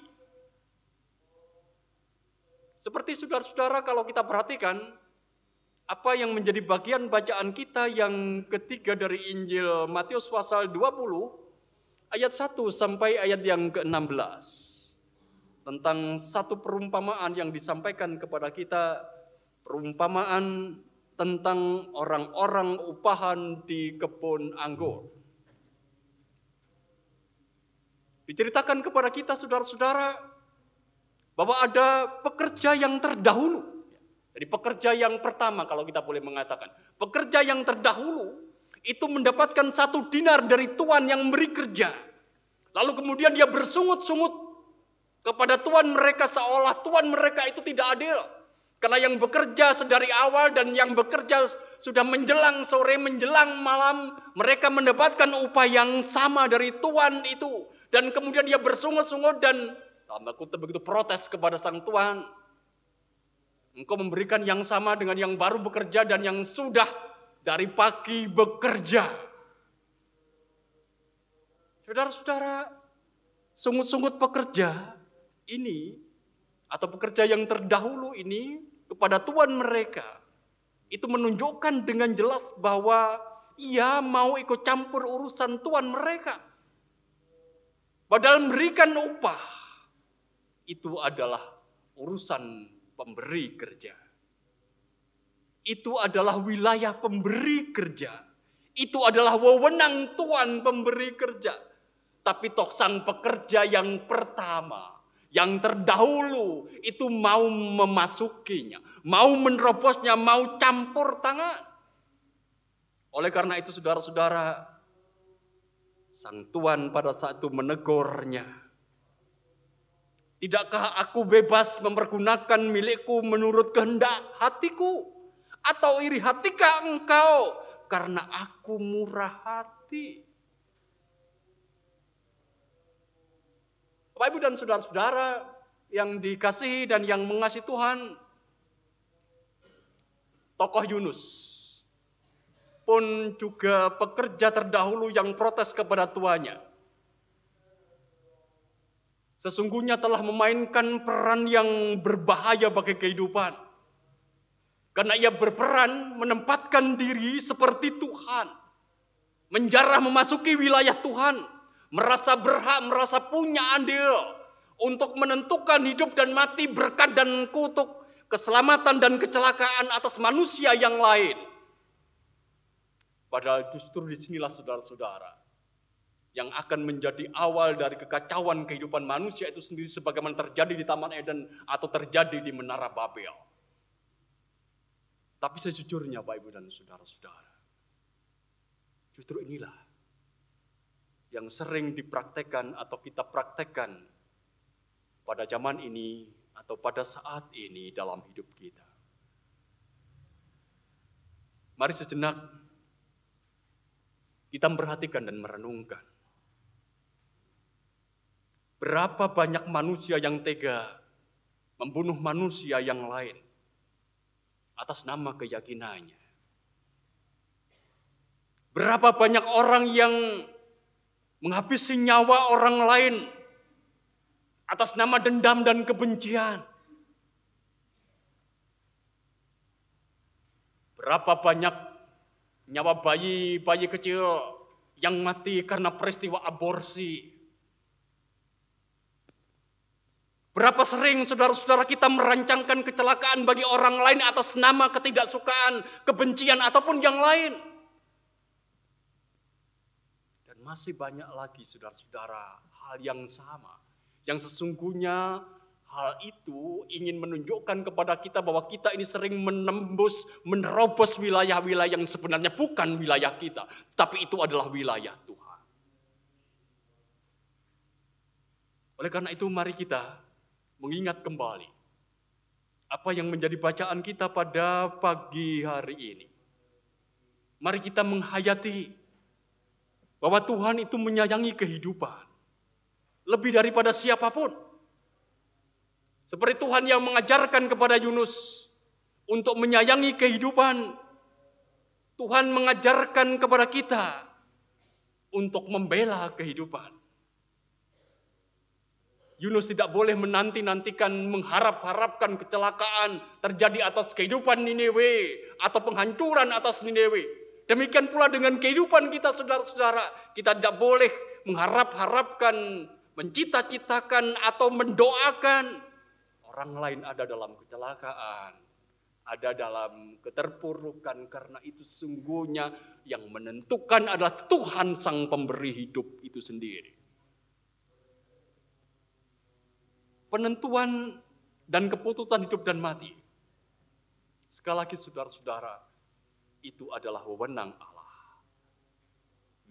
Seperti saudara-saudara kalau kita perhatikan, apa yang menjadi bagian bacaan kita yang ketiga dari Injil Matius pasal 20, ayat 1 sampai ayat yang ke-16. Tentang satu perumpamaan yang disampaikan kepada kita, perumpamaan tentang orang-orang upahan di kebun anggur. Diceritakan kepada kita saudara-saudara bahwa ada pekerja yang terdahulu. Jadi pekerja yang pertama kalau kita boleh mengatakan. Pekerja yang terdahulu itu mendapatkan 1 dinar dari tuan yang memberi kerja. Lalu kemudian dia bersungut-sungut kepada tuan mereka seolah tuan mereka itu tidak adil. Karena yang bekerja sedari awal dan yang bekerja sudah menjelang sore, menjelang malam, mereka mendapatkan upah yang sama dari tuan itu. Dan kemudian dia bersungut-sungut dan dalam kutip begitu protes kepada sang tuan. Engkau memberikan yang sama dengan yang baru bekerja dan yang sudah dari pagi bekerja. Saudara-saudara, sungut-sungut pekerja ini atau pekerja yang terdahulu ini kepada tuan mereka itu menunjukkan dengan jelas bahwa ia mau ikut campur urusan tuan mereka. Padahal memberikan upah itu adalah urusan pemberi kerja. Itu adalah wilayah pemberi kerja. Itu adalah wewenang tuan pemberi kerja. Tapi toh sang pekerja yang pertama, yang terdahulu itu mau memasukinya, mau menerobosnya, mau campur tangan. Oleh karena itu saudara-saudara, sang tuan pada saat itu menegurnya. Tidakkah aku bebas mempergunakan milikku menurut kehendak hatiku? Atau iri hatikah engkau karena aku murah hati? Bapak, Ibu, dan saudara-saudara yang dikasihi dan yang mengasihi Tuhan, tokoh Yunus pun juga pekerja terdahulu yang protes kepada tuannya. Sesungguhnya telah memainkan peran yang berbahaya bagi kehidupan. Karena ia berperan menempatkan diri seperti Tuhan. Menjarah memasuki wilayah Tuhan. Merasa berhak, merasa punya andil untuk menentukan hidup dan mati, berkat dan kutuk, keselamatan dan kecelakaan atas manusia yang lain. Padahal justru disinilah saudara-saudara yang akan menjadi awal dari kekacauan kehidupan manusia itu sendiri, sebagaimana terjadi di Taman Eden atau terjadi di Menara Babel. Tapi sejujurnya Bapak Ibu dan saudara-saudara, justru inilah yang sering dipraktekkan atau kita praktekkan pada zaman ini atau pada saat ini dalam hidup kita. Mari sejenak kita memperhatikan dan merenungkan. Berapa banyak manusia yang tega membunuh manusia yang lain atas nama keyakinannya. Berapa banyak orang yang menghabisi nyawa orang lain atas nama dendam dan kebencian. Berapa banyak nyawa bayi kecil yang mati karena peristiwa aborsi. Berapa sering saudara-saudara kita merancangkan kecelakaan bagi orang lain atas nama ketidaksukaan, kebencian, ataupun yang lain. Dan masih banyak lagi saudara-saudara hal yang sama. Yang sesungguhnya hal itu ingin menunjukkan kepada kita bahwa kita ini sering menerobos wilayah-wilayah yang sebenarnya bukan wilayah kita. Tapi itu adalah wilayah Tuhan. Oleh karena itu mari kita mengingat kembali apa yang menjadi bacaan kita pada pagi hari ini. Mari kita menghayati bahwa Tuhan itu menyayangi kehidupan lebih daripada siapapun. Seperti Tuhan yang mengajarkan kepada Yunus untuk menyayangi kehidupan, Tuhan mengajarkan kepada kita untuk membela kehidupan. Yunus tidak boleh menanti-nantikan, mengharap-harapkan kecelakaan terjadi atas kehidupan Niniwe atau penghancuran atas Niniwe. Demikian pula dengan kehidupan kita saudara-saudara. Kita tidak boleh mengharap-harapkan, mencita-citakan atau mendoakan orang lain ada dalam kecelakaan, ada dalam keterpurukan, karena itu sesungguhnya yang menentukan adalah Tuhan Sang Pemberi hidup itu sendiri. Penentuan dan keputusan hidup dan mati, sekali lagi saudara-saudara, itu adalah wewenang Allah.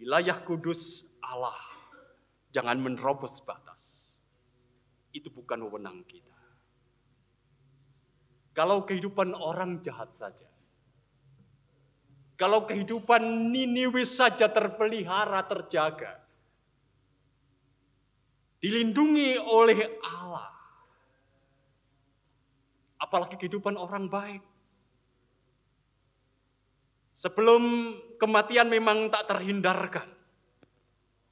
Wilayah kudus Allah, jangan menerobos batas. Itu bukan wewenang kita. Kalau kehidupan orang jahat saja, kalau kehidupan Niniwe saja terpelihara, terjaga, dilindungi oleh Allah, apalagi kehidupan orang baik. Sebelum kematian memang tak terhindarkan,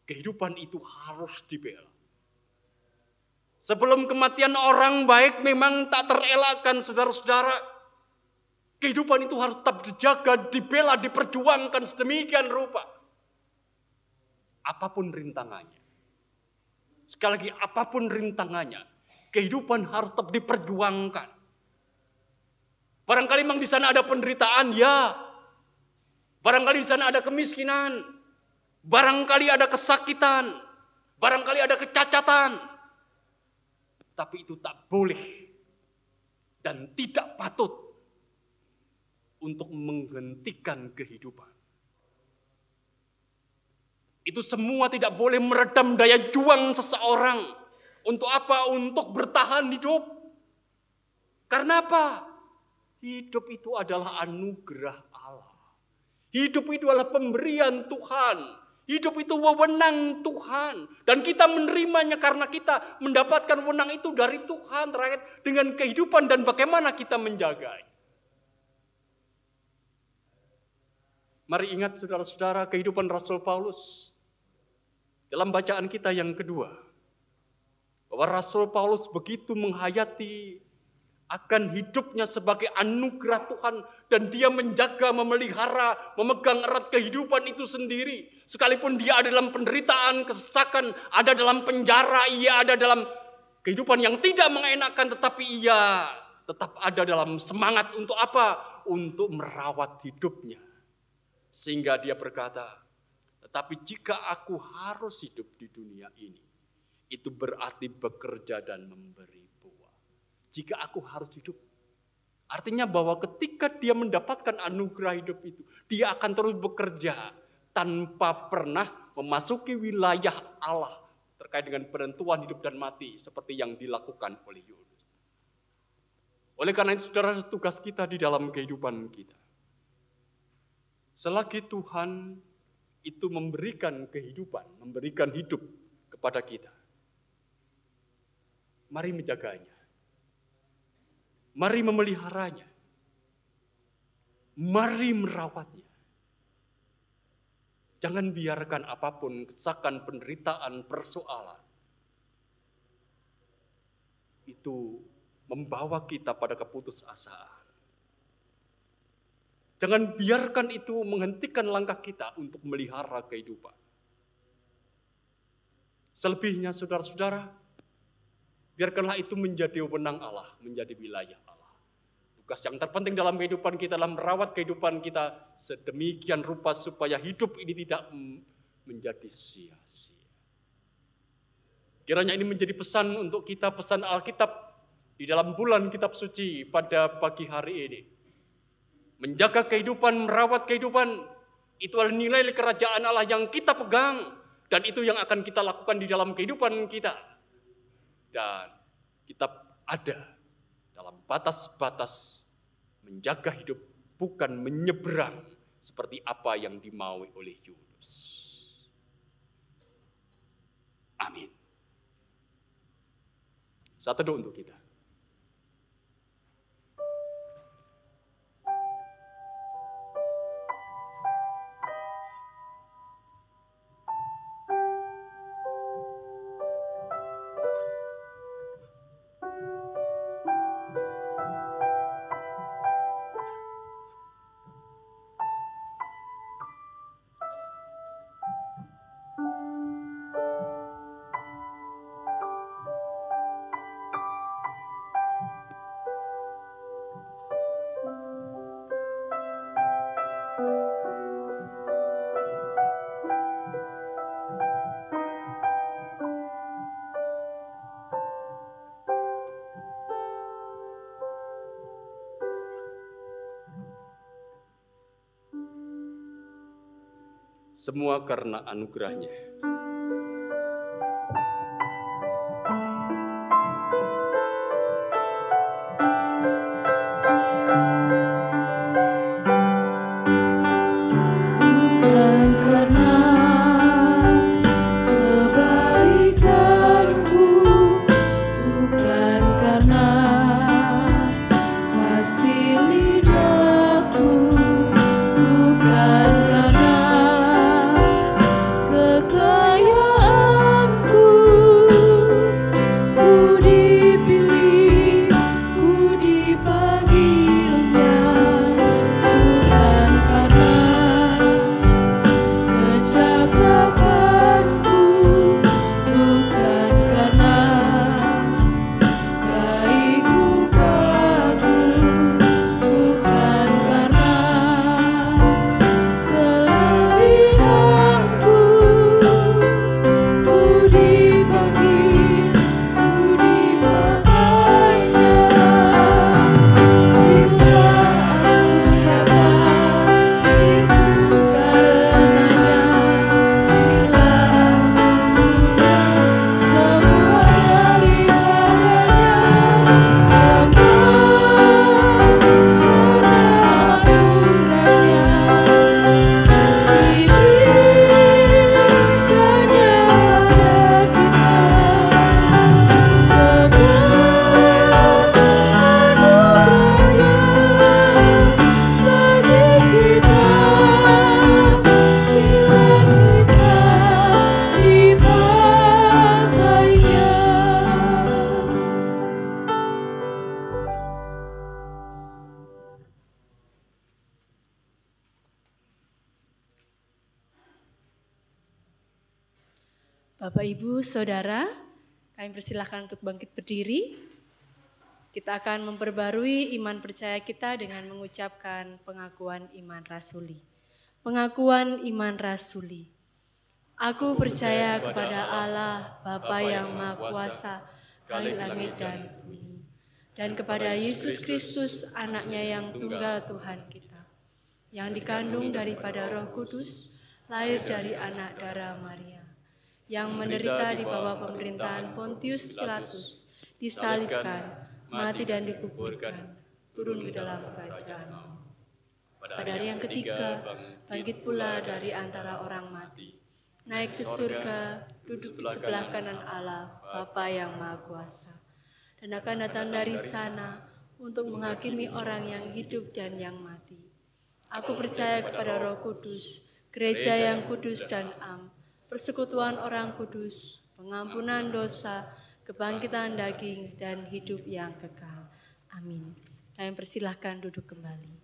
kehidupan itu harus dibela. Sebelum kematian orang baik memang tak terelakkan, saudara-saudara. Kehidupan itu harus tetap dijaga, dibela, diperjuangkan sedemikian rupa. Apapun rintangannya. Sekali lagi, apapun rintangannya, kehidupan harus tetap diperjuangkan. Barangkali memang di sana ada penderitaan, ya. Barangkali di sana ada kemiskinan. Barangkali ada kesakitan. Barangkali ada kecacatan. Tapi itu tak boleh dan tidak patut untuk menghentikan kehidupan. Itu semua tidak boleh meredam daya juang seseorang. Untuk apa? Untuk bertahan hidup. Karena apa? Hidup itu adalah anugerah Allah. Hidup itu adalah pemberian Tuhan. Hidup itu wewenang Tuhan. Dan kita menerimanya karena kita mendapatkan wewenang itu dari Tuhan terkait dengan kehidupan dan bagaimana kita menjaganya. Mari ingat saudara-saudara kehidupan Rasul Paulus. Dalam bacaan kita yang kedua, bahwa Rasul Paulus begitu menghayati akan hidupnya sebagai anugerah Tuhan, dan dia menjaga, memelihara, memegang erat kehidupan itu sendiri. Sekalipun dia ada dalam penderitaan, kesesakan, ada dalam penjara, ia ada dalam kehidupan yang tidak mengenakan, tetapi ia tetap ada dalam semangat untuk apa? Untuk merawat hidupnya. Sehingga dia berkata, tetapi jika aku harus hidup di dunia ini, itu berarti bekerja dan memberi buah. Jika aku harus hidup, artinya bahwa ketika dia mendapatkan anugerah hidup itu, dia akan terus bekerja tanpa pernah memasuki wilayah Allah terkait dengan penentuan hidup dan mati seperti yang dilakukan oleh Yunus. Oleh karena itu, saudara, tugas kita di dalam kehidupan kita, selagi Tuhan itu memberikan kehidupan, memberikan hidup kepada kita, mari menjaganya, mari memeliharanya, mari merawatnya. Jangan biarkan apapun kesakan, penderitaan, persoalan itu membawa kita pada keputusasaan. Jangan biarkan itu menghentikan langkah kita untuk melihara kehidupan. Selebihnya, saudara-saudara, biarkanlah itu menjadi wewenang Allah, menjadi wilayah Allah. Tugas yang terpenting dalam kehidupan kita adalah merawat kehidupan kita sedemikian rupa supaya hidup ini tidak menjadi sia-sia. Kiranya ini menjadi pesan untuk kita, pesan Alkitab di dalam bulan kitab suci pada pagi hari ini. Menjaga kehidupan, merawat kehidupan, itu adalah nilai kerajaan Allah yang kita pegang. Dan itu yang akan kita lakukan di dalam kehidupan kita. Dan kita ada dalam batas-batas menjaga hidup, bukan menyeberang seperti apa yang dimaui oleh Yunus. Amin. Saat teduh untuk kita. Semua karena anugerahnya. Bukan karena kebaikanku, bukan karena kasih lidahku, bukan karena kekayaan Bapak, Ibu, Saudara, kami persilahkan untuk bangkit berdiri. Kita akan memperbarui iman percaya kita dengan mengucapkan pengakuan iman rasuli. Pengakuan iman rasuli. Aku percaya kepada Allah, Bapa yang Maha Kuasa, Khalik langit dan bumi, dan kepada Yesus Kristus, anaknya yang tunggal Tuhan kita, yang dikandung daripada Roh Kudus, lahir dari anak darah Maria, yang menderita di bawah pemerintahan Pontius Pilatus, disalibkan, mati dan dikuburkan, turun ke dalam kerajaan. Pada hari yang ketiga, bangkit pula dari antara orang mati, naik ke surga, duduk di sebelah kanan Allah, Bapa yang Maha Kuasa, dan akan datang dari sana untuk menghakimi orang yang hidup dan yang mati. Aku percaya kepada Roh Kudus, gereja yang kudus dan am, persekutuan orang kudus, pengampunan dosa, kebangkitan daging, dan hidup yang kekal. Amin. Kami persilahkan duduk kembali.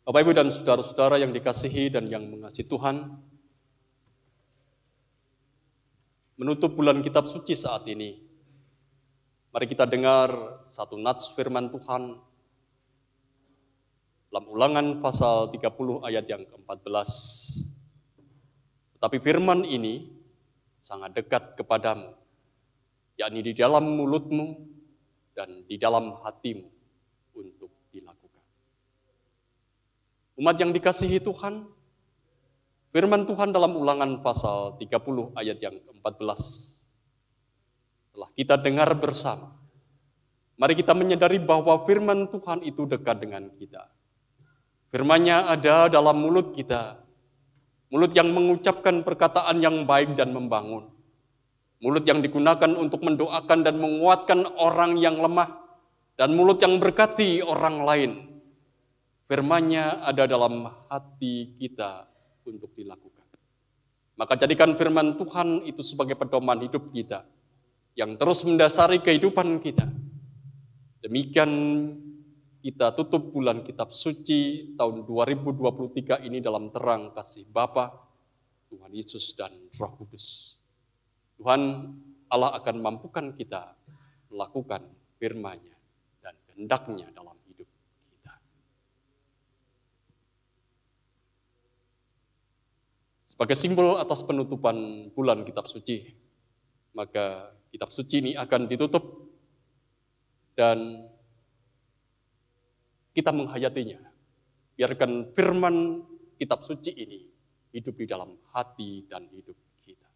Bapak, Ibu, dan saudara-saudara yang dikasihi dan yang mengasihi Tuhan, menutup bulan kitab suci saat ini, mari kita dengar satu nats firman Tuhan dalam Ulangan pasal 30 ayat yang ke-14. Tetapi firman ini sangat dekat kepadamu, yakni di dalam mulutmu dan di dalam hatimu untuk dilakukan. Umat yang dikasihi Tuhan, firman Tuhan dalam Ulangan pasal 30 ayat yang ke-14 telah kita dengar bersama. Mari kita menyadari bahwa firman Tuhan itu dekat dengan kita. Firman-Nya ada dalam mulut kita, mulut yang mengucapkan perkataan yang baik dan membangun, mulut yang digunakan untuk mendoakan dan menguatkan orang yang lemah, dan mulut yang berkati orang lain. Firman-Nya ada dalam hati kita untuk dilakukan. Maka jadikan firman Tuhan itu sebagai pedoman hidup kita, yang terus mendasari kehidupan kita. Demikian kita tutup bulan kitab suci tahun 2023 ini dalam terang kasih Bapa, Tuhan Yesus, dan Roh Kudus. Tuhan Allah akan mampukan kita melakukan firman-Nya dan kehendak-Nya dalam hidup kita. Sebagai simbol atas penutupan bulan kitab suci, maka kitab suci ini akan ditutup dan kita menghayatinya. Biarkan firman kitab suci ini hidup di dalam hati dan hidup kita.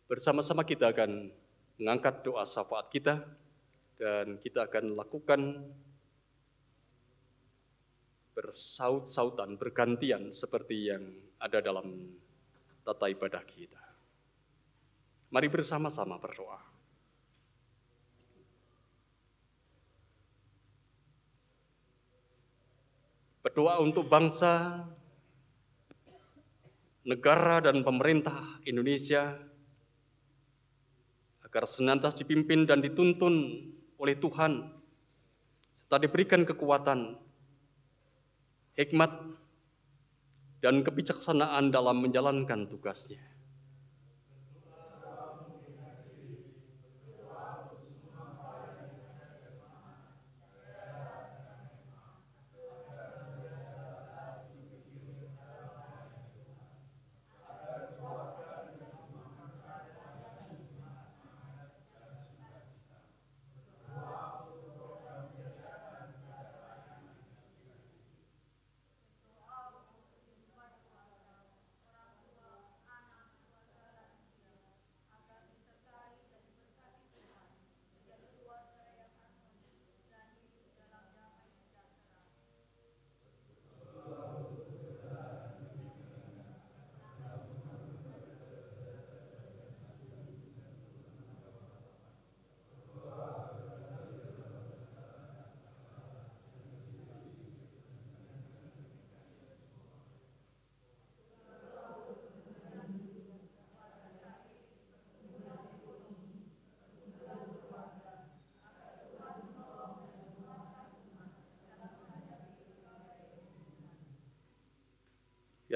Bersama-sama kita akan mengangkat doa syafaat kita, dan kita akan lakukan bersaut-sautan, bergantian seperti yang ada dalam tata ibadah kita. Mari bersama-sama berdoa. Berdoa untuk bangsa, negara, dan pemerintah Indonesia, agar senantiasa dipimpin dan dituntun oleh Tuhan, serta diberikan kekuatan, hikmat, dan kebijaksanaan dalam menjalankan tugasnya.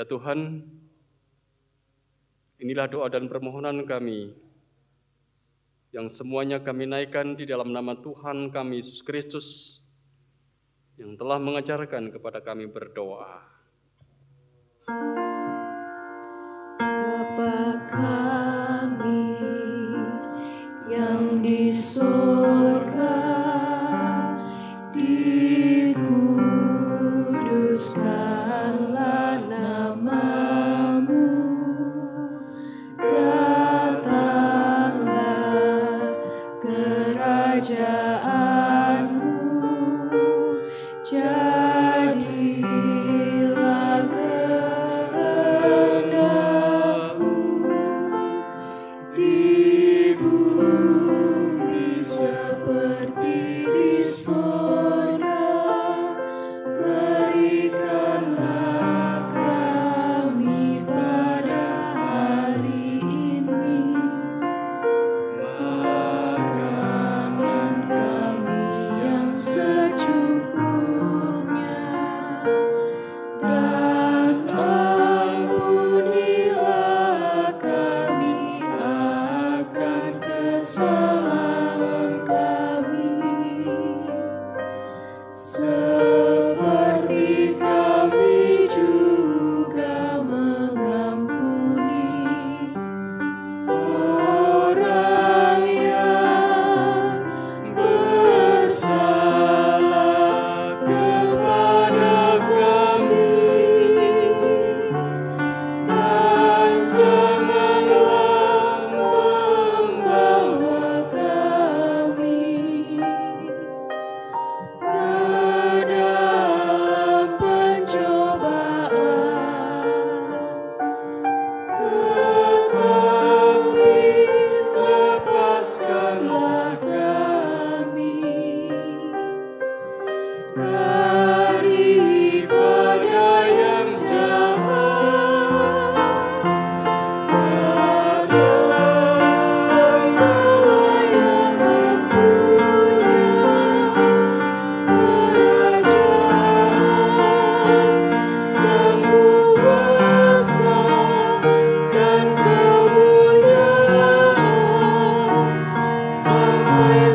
Ya Tuhan, inilah doa dan permohonan kami, yang semuanya kami naikkan di dalam nama Tuhan kami Yesus Kristus, yang telah mengajarkan kepada kami berdoa. Bapa kami yang di surga, dikuduskanlah nama-Mu, datanglah kerajaan-Mu, jadilah kehendak-Mu di bumi seperti di surga. Berikanlah kami pada hari ini makanan kami yang secukupnya, dan ampunilah kami akan kesalahan kami, seperti kami juga mengampuni orang yang bersalah kepada kami, dan janganlah membawa kami ke dalam pencobaan, tetapi lepaskanlah kami daripada yang jahat, karena Engkau-lah yang mempunyai kerajaan dan kuasa dan kemuliaan sampai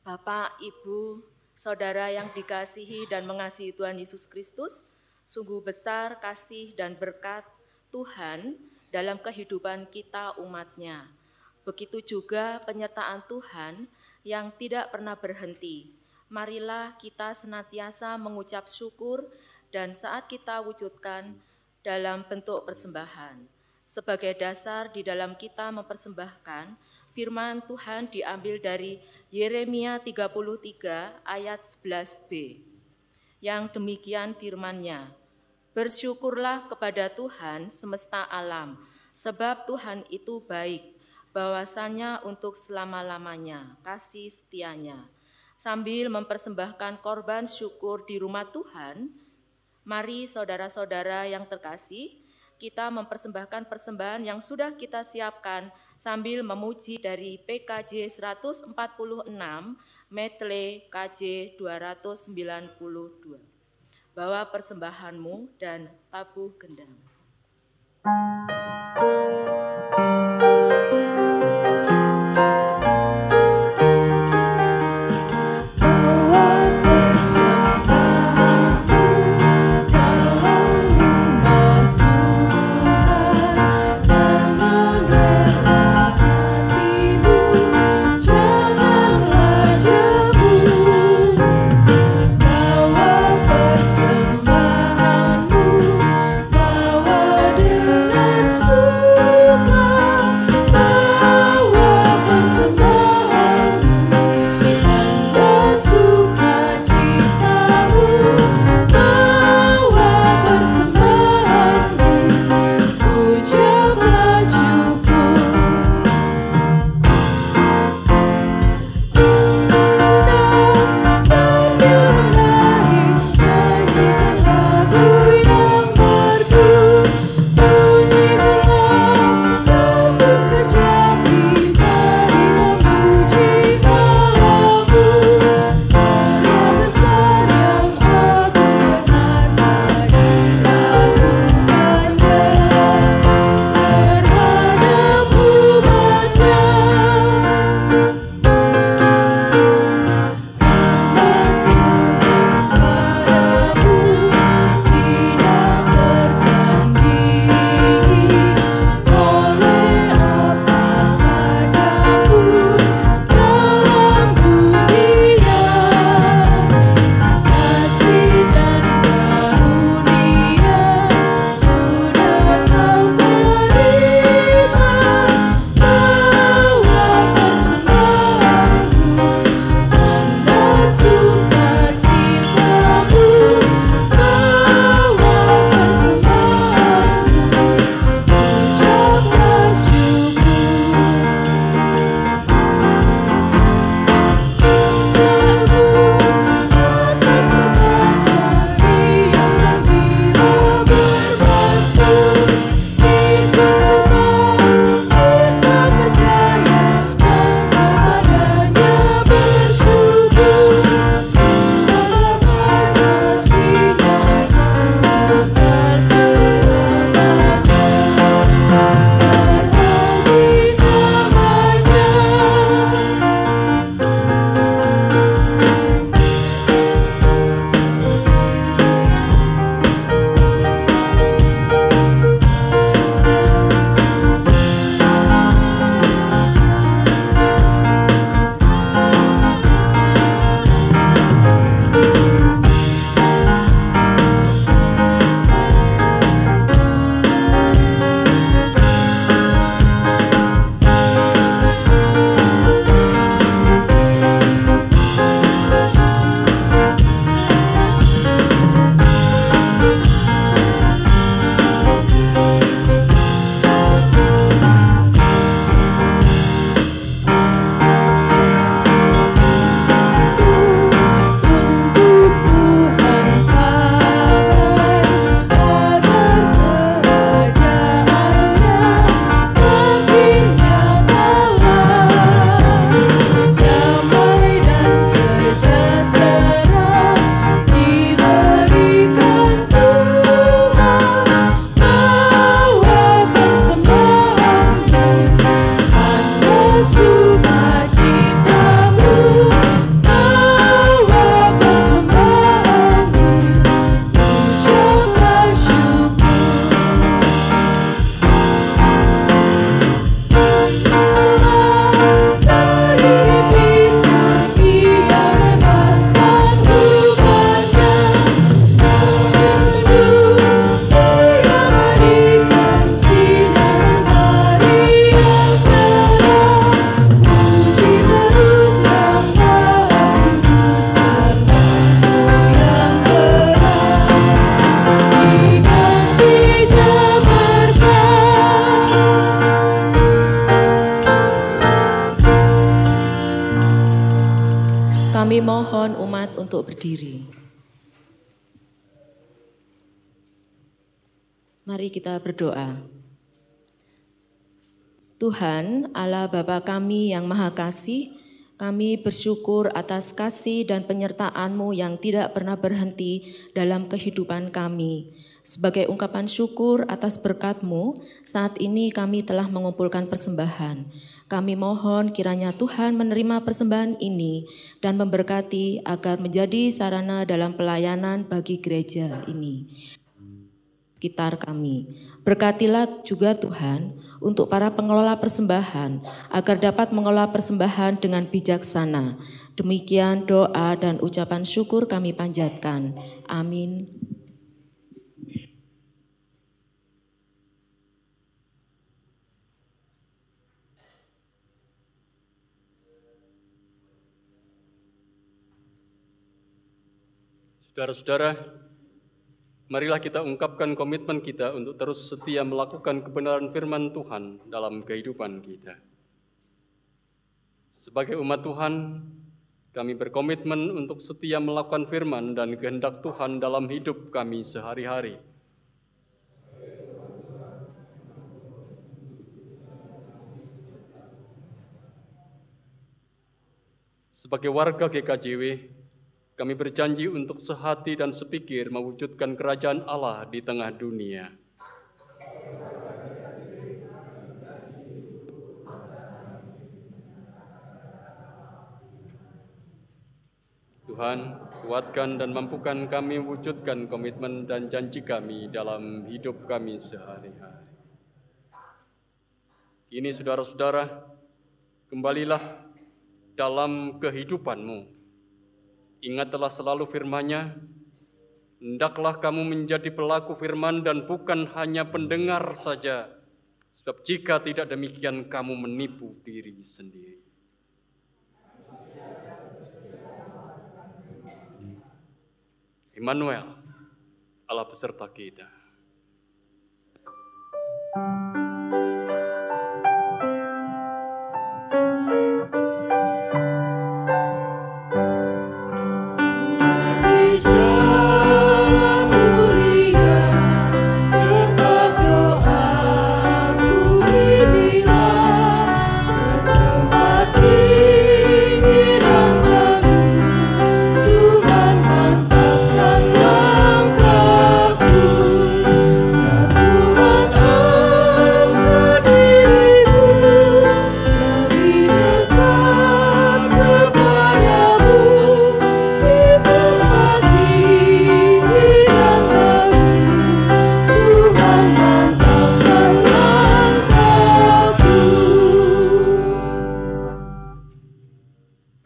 Bapak, Ibu, Saudara yang dikasihi dan mengasihi Tuhan Yesus Kristus, sungguh besar kasih dan berkat Tuhan dalam kehidupan kita umat-Nya. Begitu juga penyertaan Tuhan yang tidak pernah berhenti. Marilah kita senantiasa mengucap syukur dan saat kita wujudkan dalam bentuk persembahan. Sebagai dasar di dalam kita mempersembahkan, firman Tuhan diambil dari Yeremia 33 ayat 11b. Yang demikian firman-Nya, bersyukurlah kepada Tuhan semesta alam, sebab Tuhan itu baik, bahwasanya untuk selama-lamanya kasih setianya. Sambil mempersembahkan korban syukur di rumah Tuhan, mari saudara-saudara yang terkasih, kita mempersembahkan persembahan yang sudah kita siapkan sambil memuji dari PKJ 146, Medley KJ 292. Bawa persembahanmu dan tabuh gendang. persembahanmu, bawa dengan Kami mohon umat untuk berdiri. Mari kita berdoa. Tuhan, Allah Bapa kami yang Maha Kasih, kami bersyukur atas kasih dan penyertaan-Mu yang tidak pernah berhenti dalam kehidupan kami. Sebagai ungkapan syukur atas berkat-Mu, saat ini kami telah mengumpulkan persembahan. Kami mohon kiranya Tuhan menerima persembahan ini dan memberkati agar menjadi sarana dalam pelayanan bagi gereja ini. Sekitar kami. Berkatilah juga Tuhan untuk para pengelola persembahan agar dapat mengelola persembahan dengan bijaksana. Demikian doa dan ucapan syukur kami panjatkan. Amin. Saudara-saudara, marilah kita ungkapkan komitmen kita untuk terus setia melakukan kebenaran firman Tuhan dalam kehidupan kita. Sebagai umat Tuhan, kami berkomitmen untuk setia melakukan firman dan kehendak Tuhan dalam hidup kami sehari-hari. Sebagai warga GKJW, kami berjanji untuk sehati dan sepikir mewujudkan kerajaan Allah di tengah dunia. Tuhan, kuatkan dan mampukan kami mewujudkan komitmen dan janji kami dalam hidup kami sehari-hari. Kini saudara-saudara, kembalilah dalam kehidupan-Mu. Ingatlah selalu firman-Nya, hendaklah kamu menjadi pelaku firman dan bukan hanya pendengar saja, sebab jika tidak demikian kamu menipu diri sendiri. Immanuel, Allah beserta kita.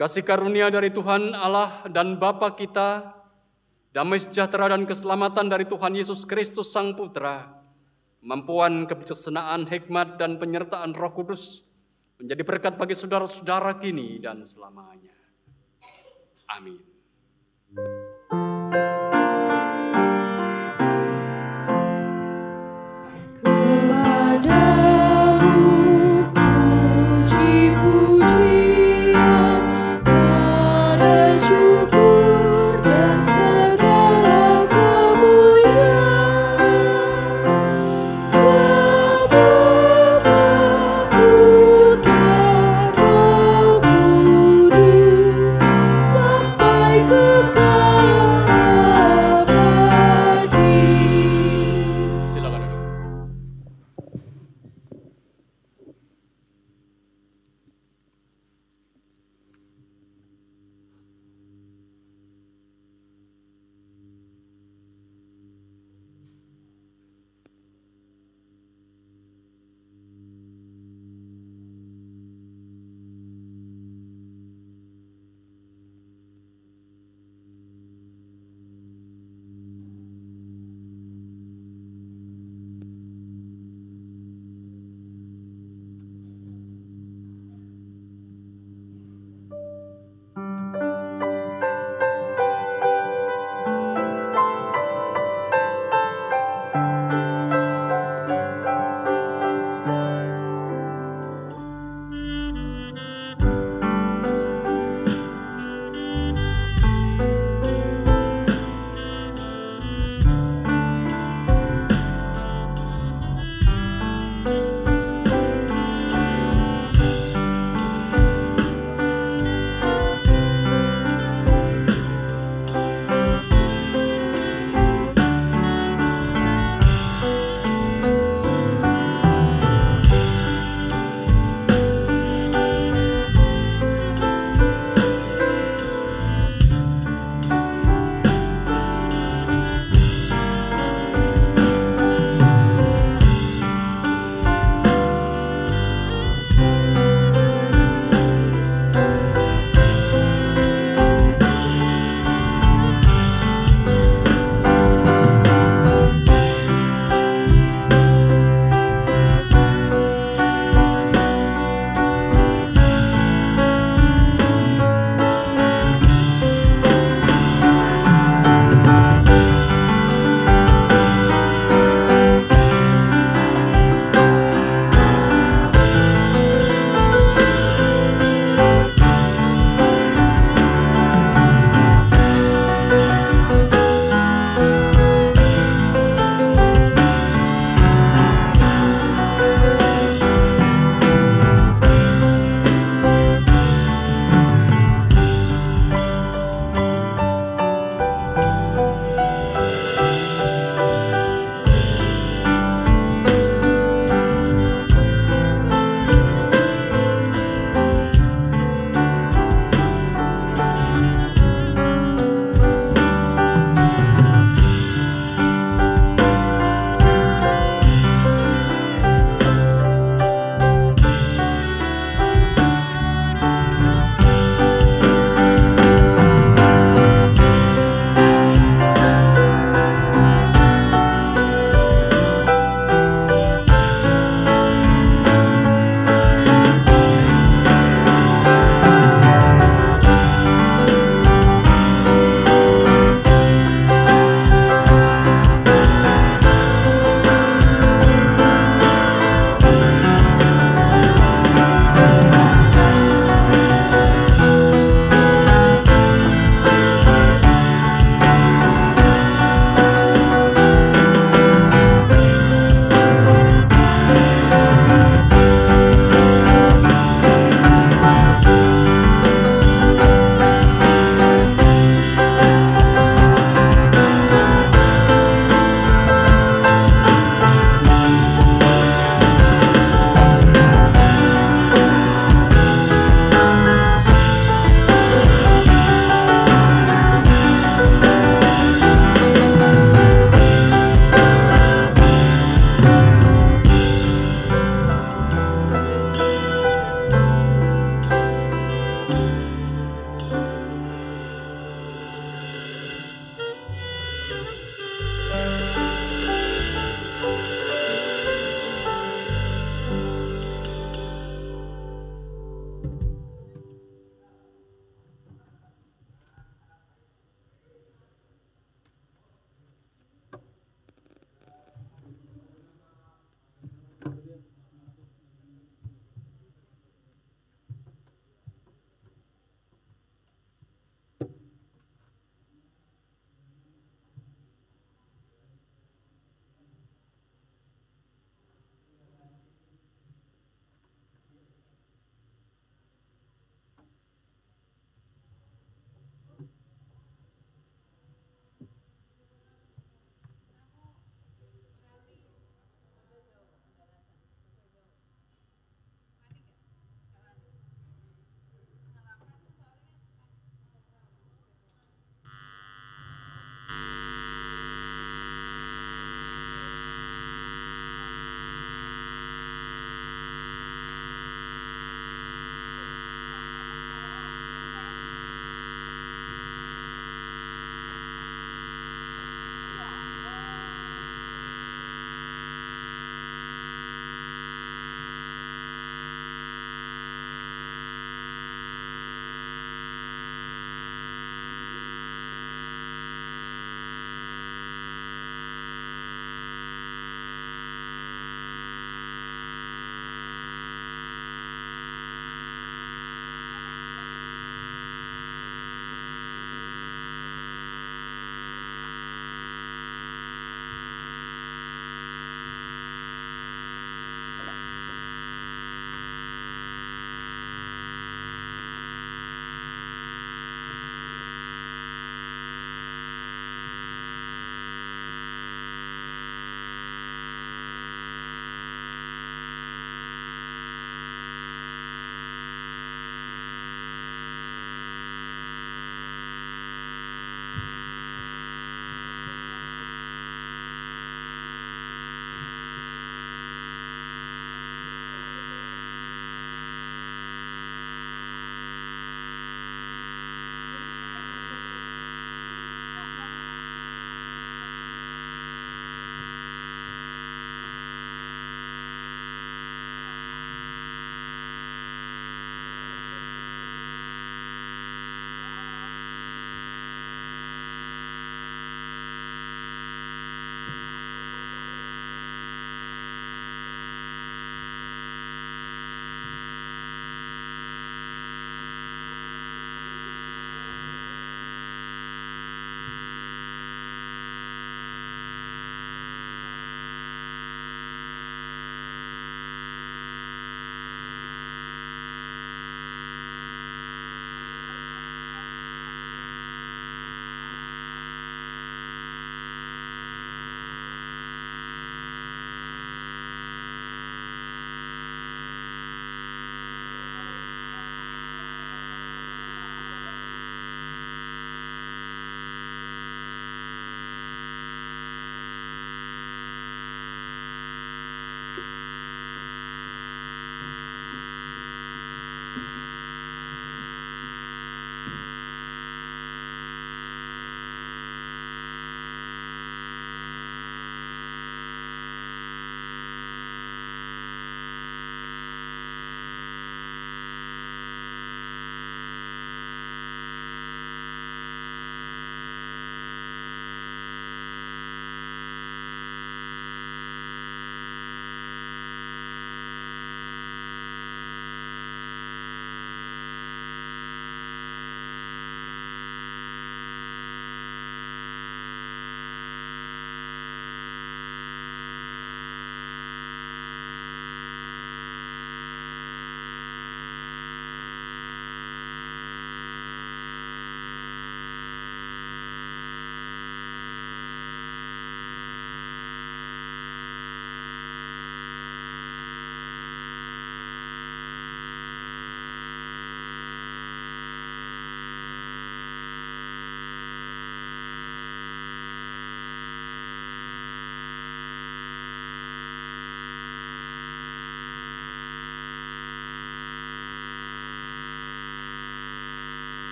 Kasih karunia dari Tuhan Allah dan Bapa kita, damai sejahtera dan keselamatan dari Tuhan Yesus Kristus Sang Putra, kemampuan, kebijaksanaan, hikmat, dan penyertaan Roh Kudus menjadi berkat bagi saudara-saudara kini dan selamanya. Amin.